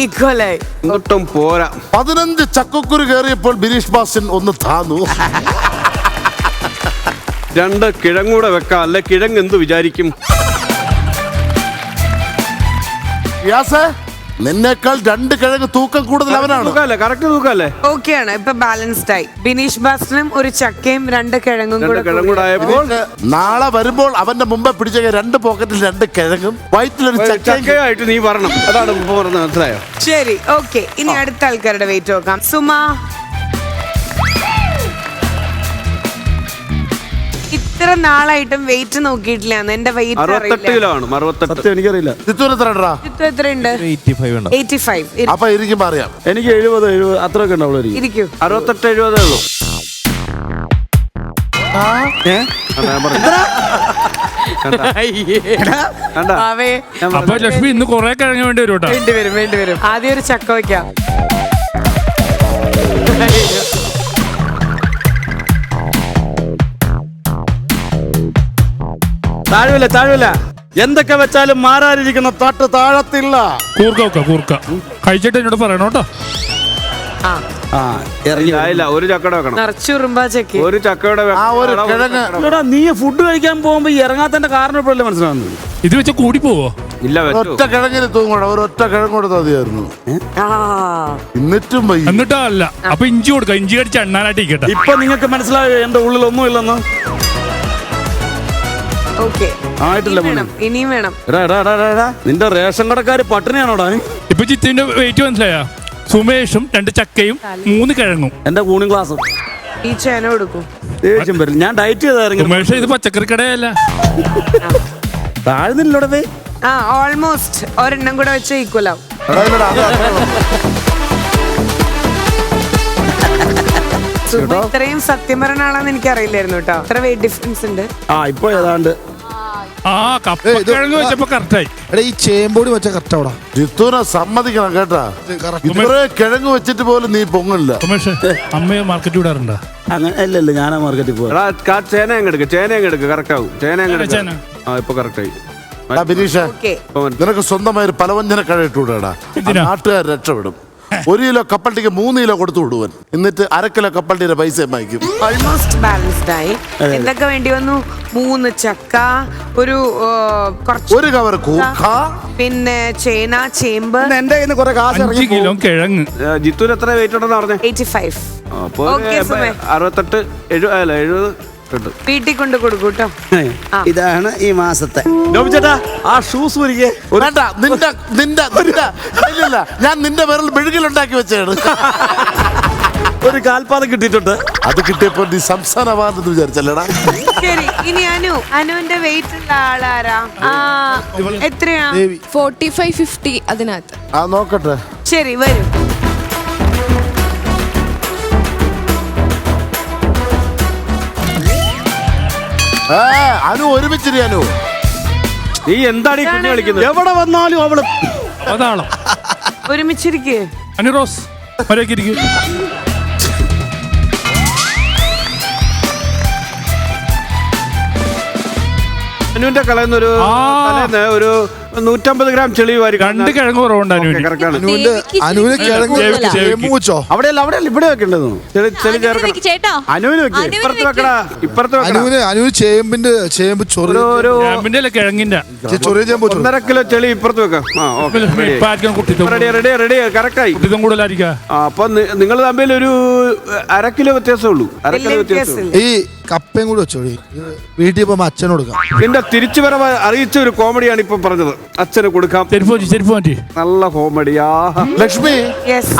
ഈക്വലായി. ഒട്ടും പോരാ. 15 ചക്കക്കുരു കയറിയപ്പോൾ ബിനീഷ് ബാസ്റ്റൻ ഒന്ന് താന്നു. 2 കിഴങ്ങൂടെ വെക്കാം, അല്ലെ കിഴങ്ങ് എന്ത് വിചാരിക്കും? നിന്നേക്കാൾ 2 കിഴങ്ങ് തൂക്കം കൂടുതൽ അവനാണ്. കറക്റ്റ് തൂക്കല്ലേ? ഓക്കെയാണ്, ഇപ്പൊ ബാലൻസ്ഡ് ആയി. ബിനീഷ് ബാസ്റ്റനും ഒരു ചക്കയും 2 കിഴങ്ങും കൂടെ ആയപ്പോൾ നാളെ വരുമ്പോൾ അവന്റെ മുമ്പേ പിടിച്ച 2 പോക്കറ്റിൽ 2 കിഴങ്ങും വയറ്റിലൊരു ചക്കയായിട്ട് നീ പറയണം. അതാണ് പറഞ്ഞത്, മനസ്സിലായോ? ശരി, ഓക്കെ. ഇനി അടുത്ത ആൾക്കാരുടെ വെയിറ്റ് നോക്കാം. സുമ, ഇത്ര നാളായിട്ടും വെയിറ്റ് നോക്കിയിട്ടില്ല. എന്റെ വെയിറ്റ് 68 കിലോ ആണ്. 68 എനിക്കറിയില്ല. എത്രയുണ്ട്? 85. അപ്പൊ ഇരിക്കുമ്പോ അറിയാം. എനിക്ക് 70 അത്രയൊക്കെ ഉണ്ടാവുള്ളൂ. ഇരിക്കൂ. 68 70 ഉള്ളൂ. അപ്പൊ ലക്ഷ്മി ഇന്ന് കൊറേ കിഴങ്ങ് വേണ്ടി വരും കേട്ടോ. വേണ്ടി വരും. ആദ്യം ഒരു ചക്ക വയ്ക്കാം. താഴ്വില്ല. എന്തൊക്കെ വെച്ചാലും മാറാതിരിക്കുന്ന തട്ട് താഴത്തില്ല. കൂർക്ക കഴിച്ചിട്ട് എന്നോട് പറയണോ കേട്ടോ. ഒരു ചക്കട വെക്കണം. നിറച്ചുറുമ്പാ ചക്ക. ഒരു ചക്കയുടെ നീ ഫുഡ് കഴിക്കാൻ പോകുമ്പോ ഇറങ്ങാത്തന്റെ കാരണം ഇപ്പോഴല്ലേ മനസ്സിലാവുന്നത്. ഇത് വെച്ച കൂടി പോവോ? ഇല്ല, ഒറ്റ കിഴങ്ങിന് തൂങ്ങണം. ഒരൊറ്റ കിഴങ്ങ് കൊടുത്താൽ മതിയായിരുന്നു. എന്നിട്ടാ അല്ല. അപ്പൊ ഇഞ്ചി കൊടുക്ക. ഇഞ്ചി കടിച്ച് എണ്ണാനായിട്ട് ഇരിക്കട്ടെ. ഇപ്പൊ നിങ്ങൾക്ക് മനസ്സിലായോ എന്റെ ഉള്ളിൽ ഒന്നും ഇല്ലെന്ന്? ആയിട്ടില്ല. ഇനിയും വേണം. നിന്റെ റേഷൻ കടക്കാര് പട്ടിണിയാണോടാ? ഇപ്പൊ ചിത്തിന്റെ വെയിറ്റ് മനസ്സിലായ? സുമേഷും 2 ചക്കയും 3 കിഴങ്ങും. എന്റെ കൂണിംഗ് ക്ലാസ്സും. ഈ ചേന കൊടുക്കും. ദേഷ്യം വരും. ഞാൻ ഡയറ്റ് ചെയ്തായിരുന്നു. സുമേഷ് ഇത് പച്ചക്കറി കടയല്ല. താഴ്ന്നില്ലോടെ. ഓൾമോസ്റ്റ് ഒരെണ്ണം കൂടെ വെച്ച് ഈക്വൽ ആവും. ഇത്രയും സത്യമരണ ആണെന്ന് എനിക്ക് അറിയില്ലായിരുന്നു കേട്ടോ. ഇത്ര വെയിറ്റ് ഡിഫറൻസ് ഉണ്ട്. ഇപ്പൊ ഏതാണ്ട് കിഴങ്ങ് വെച്ചപ്പോ കറക്റ്റായി. ഈ ചേമ്പോടി വെച്ച കറക്റ്റാ. ജിത്തുനെ സമ്മതിക്കണം കേട്ടാ. ഇത്രേ കിഴങ്ങ് വെച്ചിട്ട് പോലും നീ പൊങ്ങില്ല. അമ്മയെ മാർക്കറ്റ് വിടാറുണ്ടോ? അങ്ങനെ അല്ലല്ലോ, ഞാനാ മാർക്കറ്റിൽ പോവാ. ചേന അങ്ങെടുക്ക് കറക്റ്റ് ആവും. ഇപ്പൊ കറക്റ്റ് ആയി. ബിനീഷ, നിനക്ക് സ്വന്തമായ ഒരു പലവ്യഞ്ജന കട ഇട്ടുവിടാ. നാട്ടുകാർ രക്ഷപ്പെടും. 1 കിലോ കപ്പൽട്ടിക്ക് 3 കിലോ കൊടുത്തു വിടുവൻ. എന്നിട്ട് 1/2 കിലോ കപ്പൽട്ടിയുടെ പൈസ വാങ്ങിക്കും. ഓൾമോസ്റ്റ് ബാലൻസ്ഡ് ആയി. എന്തൊക്കെ വേണ്ടി വന്നു? 3 ചക്ക, ഒരു കവർ കൂർക്ക, പിന്നെ ചേന, ചേമ്പ്. എന്റെ കയ്യിൽ നിന്ന് കുറെ കാശ് 5 കിലോ കിഴങ്ങ്. ജിത്തുന് എത്ര വെയിറ്റ് ഉണ്ടെന്ന് പറഞ്ഞേ? 85. അപ്പൊ 68 70 വീട്ടിൽ കൊണ്ട് കൊടുക്കൂ കേട്ടോ. ഇതാണ് ഈ മാസത്തെ. ചേട്ടാ ആ ഷൂസ് വേണ്ട. ഞാൻ നിന്റെ പേരിൽ മെഴുകിലുണ്ടാക്കി വെച്ചാണ്. ഒരു കാൽപാദം കിട്ടിയിട്ടുണ്ട്. അത് കിട്ടിയപ്പോ നീ സംസ്ഥാന അവാർഡ് വിചാരിച്ചല്ലടാ. ശരി, ഇനി അനുവിന്റെ വെയിറ്റ് ഉള്ള ആളാരാ? എത്രയാ? 45-50 അതിനകത്ത്. നോക്കട്ടെ. ശരി, വരും. അനു ഒരുമിച്ചിരി. അനു നീ എന്താണ് കുഞ്ഞു കളിക്കുന്നത്? എവിടെ വന്നാലും അവള് അതാണോ? ഒരുമിച്ചിരിക്കേ. അനു റോസ് മര്യാദയ്ക്ക്. അനുവിന്റെ കളയുന്ന ഒരു 150 ഗ്രാം ചെളി വാരി. 2 കിഴങ്ങ് കുറവുണ്ട് അനുവിന്. അവിടെയല്ല ഇവിടെ വെക്കേണ്ടത്. ചെളി ചേർക്കണം. അനുവിന് വെക്ക്. ഇപ്പുറത്ത് വെക്കടാ. അനുവിന് ചേമ്പ് ചേമ്പിന്റെ അല്ല കിഴങ്ങിന്റെ. 1.5 കിലോ ചെളി ഇപ്പുറത്ത് വെക്കാം. റെഡി കറക്റ്റായി. ഇതും കൂടുതലായിരിക്കാം. അപ്പൊ നിങ്ങൾ തമ്മിൽ ഒരു 1/2 കിലോ വ്യത്യാസമുള്ളൂ. 1/2 കിലോ വ്യത്യാസം. ഈ കപ്പയും കൂടി വെച്ചോളി. വീട്ടിൽ പോകുമ്പോ അച്ഛന് കൊടുക്കാം. എന്റെ തിരിച്ചുവരവ് അറിയിച്ച ഒരു കോമഡിയാണ് ഇപ്പൊ പറഞ്ഞത്. അച്ഛന് കൊടുക്കാം. നല്ല കോമഡിയാ. ലക്ഷ്മി,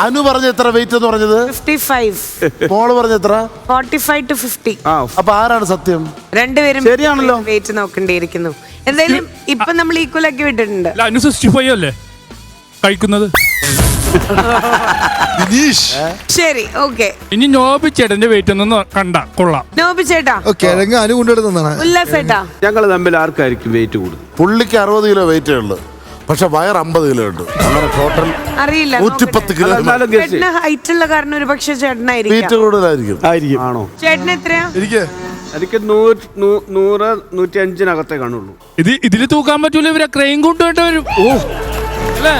അനു പറഞ്ഞ എത്ര വെയിറ്റ് എന്ന് പറഞ്ഞത്? 55. മോള് പറഞ്ഞ എത്ര? 45 to 50. അപ്പൊ ആരാണ് സത്യം? രണ്ടുപേരും ശരിയാണല്ലോ. വെയിറ്റ് നോക്കേണ്ടിയിരിക്കുന്നു. എന്തായാലും ഇപ്പൊ നമ്മൾ ഈക്വൽ ആക്കി വിട്ടിട്ടുണ്ട്. അനു 65 അല്ലേ കഴിക്കുന്നത്? ശരി, ഓക്കെ. ഇനി നോബി ചേട്ടന്റെ വെയിറ്റ് ഒന്നും കണ്ട കൊള്ളാം. നോബി ചേട്ടാ, കിഴങ്ങ് അനു കൊണ്ടെടുത്തതാണ്. ഉല്ലാസേട്ടാ, ഞങ്ങൾ തമ്മിൽ ആർക്കായിരിക്കും വെയിറ്റ് കൂടുതൽ? പുള്ളിക്ക് 60 കിലോ വെയിറ്റേ ഉള്ളു. പക്ഷെ വയർ 50 കിലോ ഉണ്ട്. അങ്ങനെ ടോട്ടൽ അറിയില്ല. 110 കിലോ. ചേട്ടന് ഹൈറ്റ് ഉള്ള കാരണം ഒരു പക്ഷെ ചേട്ടനായിരിക്കും വെയിറ്റ് കൂടുതലായിരിക്കും. ആണോ? ചേട്ടന് എത്രയാ? എനിക്ക് 100 105 കാണുള്ളൂ. ഇതില് തൂക്കാൻ പറ്റൂല. ഇവരെ ക്രെയിൻ കൊണ്ടുപോയിട്ട് വരും. അല്ലേ?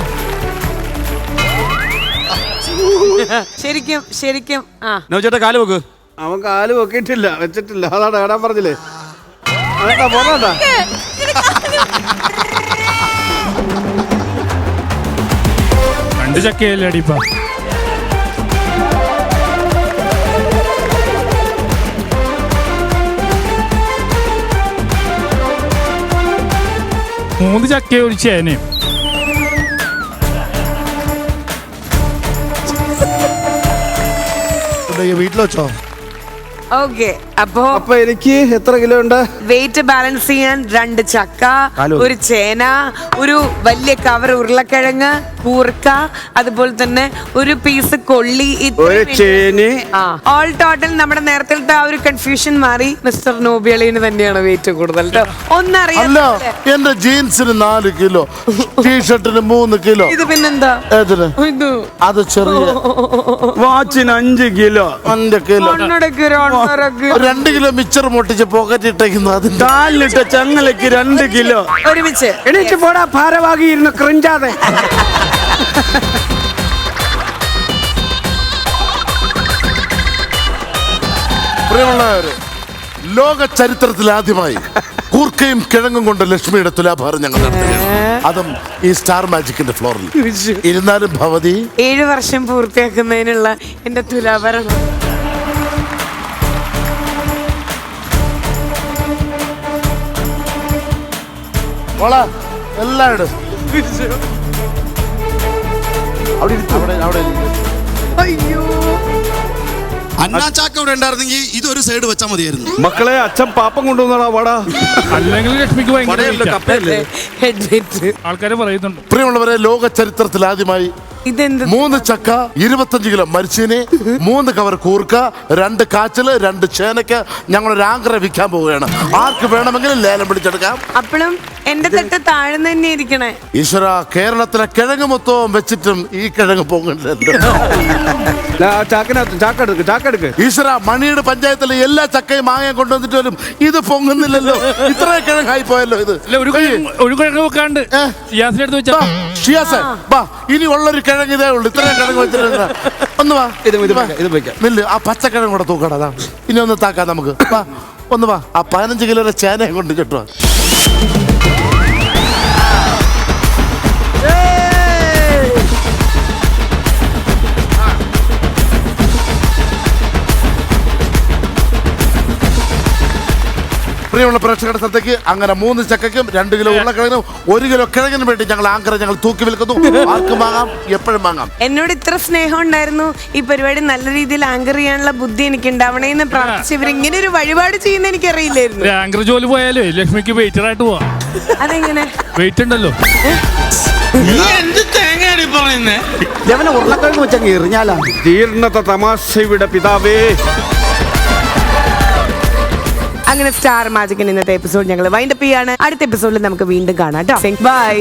ശരിക്കും ചേട്ടാ കാല് വെക്ക്. അവൻ കാല് വെക്കിട്ടില്ല, വെച്ചിട്ടില്ല. അതാണ് ഏടാൻ പറഞ്ഞില്ലേ. പോകണ്ട. 2 ചക്കയല്ലേ അടിപ്പാ. മൂന്ന് ചക്കയും ഒരു ചേനയും. വീട്ടിൽ വെച്ചോ? ഓക്കെ. അപ്പൊ എനിക്ക് എത്ര കിലോ ഉണ്ട്? വെയിറ്റ് ബാലൻസ് ചെയ്യാൻ 2 ചക്ക, ഒരു ചേന, ഒരു വലിയ കവർ ഉരുളക്കിഴങ്ങ്, കൂർക്ക, അതുപോലെ തന്നെ ഒരു പീസ് കൊള്ളി, ഒരു ചേന. ഓൾ ടോട്ടൽ നമ്മുടെ നേരത്തെ ആ ഒരു കൺഫ്യൂഷൻ മാറി. മിസ്റ്റർ നോബിയളിന് തന്നെയാണ് വെയിറ്റ് കൂടുതൽ കേട്ടോ. ഒന്നറിയാം. അല്ല, എന്റെ ജീൻസിന് 4 കിലോ, ടീഷർട്ടിന് 3 കിലോ. ഇത് പിന്നെന്താ? അത് ചെറിയ വാച്ചിന് 5 കിലോ. 5 കിലോ. 2 കിലോ മിച്ചർ പൊട്ടിച്ച് പോക്കറ്റ് ഇട്ടേക്കുന്നു. അതിന്റെ കാലിലിട്ട ചങ്ങലയ്ക്ക് 2 കിലോ. ഒരുമിച്ച് എണീറ്റ് പോടാ, ഭാരവാഹി ഇരുന്ന് ക്രിഞ്ചാതെ. പ്രിയമുള്ളവരെ, ലോക ചരിത്രത്തിൽ ആദ്യമായി കൂർക്കയും കിഴങ്ങും കൊണ്ട് ലക്ഷ്മിയുടെ തുലാഭാരം ഞങ്ങൾ നടത്തുകയാണ്. അതും ഈ സ്റ്റാർ മാജിക്കിന്റെ ഫ്ലോറിൽ. ഇരുന്നാലും ഭവതി 7 വർഷം പൂർത്തിയാക്കുന്നതിനുള്ള എന്റെ തുലാഭരണം. എല്ലായിടും അയ്യോ, അണ്ണാച്ചാക്ക ഇവിടെ ഉണ്ടായിരുന്നെങ്കിൽ ഇതൊരു സൈഡ് വെച്ചാൽ മതിയായിരുന്നു. മക്കളെ, അച്ഛൻ പാപ്പം കൊണ്ടുവന്നാ വട. അല്ലെങ്കിൽ ലക്ഷ്മിക്ക് ഭയങ്കര കപ്പയല്ലേ? ആൾക്കാരെ പറയുന്നുണ്ട്. പ്രിയമുള്ളവരെ, ലോക ചരിത്രത്തിൽ ആദ്യമായി ഇതെന്ത് 3 ചക്ക, 25 കിലോ മരിച്ചീന്, 3 കവർ കൂർക്ക, 2 കാച്ചില്, 2 ചേനയ്ക്ക് ഞങ്ങളൊരു ആങ്കറ വിൽക്കാൻ പോവുകയാണ്. ആർക്ക് വേണമെങ്കിലും ലേലം പിടിച്ചെടുക്കാം. അപ്പോഴും എന്റെ തട്ട് താഴ്ന്നു തന്നെ ഇരിക്കണേ. ഈശ്വര, കേരളത്തിലെ കിഴങ്ങ് മൊത്തവും വെച്ചിട്ടും ഈ കിഴങ്ങ് പോകുന്നില്ലല്ലോ. ചാക്കെടുക്ക്. ഈശ്വര, മണിയുടെ പഞ്ചായത്തിലെ എല്ലാ ചക്കയും മാങ്ങയും കൊണ്ടുവന്നിട്ട് പോലും ഇത് പൊങ്ങുന്നില്ലല്ലോ. ഇത്രയും കിഴങ്ങായി പോയല്ലോ ഇത്. ഒരു കിഴങ്ങ് വെക്കാണ്ട് ഷിയാസിനെടുത്ത് വെച്ചാ ഷിയാസേ, വാ, ഇനി ഉള്ളൊരു കിഴങ്ങ് ഇതേ ഉള്ളു. ഇത്രയും കിഴങ്ങ് വെച്ചിട്ട് ഒന്ന് വാ. നില്ല്, ആ പച്ചക്കിഴങ്ങ് കൂടെ തൂക്കടാ. അതാ, ഇനി ഒന്ന് താക്കാം നമുക്ക്. വാ, ഒന്ന് വാ. ആ 15 കിലോയുടെ ചേനയും കൊണ്ട് കിട്ടുക. പ്രിയമുള്ള പ്രേക്ഷകരുടെ ശ്രദ്ധയ്ക്ക്, അങ്ങനെ 3 ചക്കയ്ക്കും 2 കിലോ ഉരുളക്കിഴങ്ങിനും 1 കിലോ കിഴങ്ങിനും വേണ്ടി ഞങ്ങൾ ആങ്കറെ ഞങ്ങൾ തൂക്കി വിൽക്കുന്നു. ആർക്കും വാങ്ങാം, എപ്പോഴും വാങ്ങാം. എന്നോട് ഇത്ര സ്നേഹം ഉണ്ടായിരുന്നു. ഈ പരിപാടി നല്ല രീതിയിൽ ആങ്കർ ചെയ്യാനുള്ള ബുദ്ധി എനിക്ക് ഉണ്ടാവണേന്ന് പ്രാർത്ഥിച്ച് ഇവരിങ്ങനെ ഒരു വഴിപാട് ചെയ്യുന്ന എനിക്കറിയില്ലായിരുന്നു. ആങ്കർ ജോലി പോയാലേ ലക്ഷ്മിക്ക് വെയിറ്ററായിട്ട് പോവാം. അതെങ്ങനെ? വെയിറ്റ് ഉണ്ടല്ലോ. ഉരുളക്കിഴങ്ങ് വെച്ചങ്ങ് എറിഞ്ഞാലാ. ജീർണത തമാശയുടെ പിതാവേ. അങ്ങനെ സ്റ്റാർ മാജിക്കിന്റെ ഇന്നത്തെ എപ്പിസോഡ് ഞങ്ങൾ വൈൻഡപ്പ് ചെയ്യാണ്. അടുത്ത എപ്പിസോഡിൽ നമുക്ക് വീണ്ടും കാണാം കേട്ടോ. ബൈ.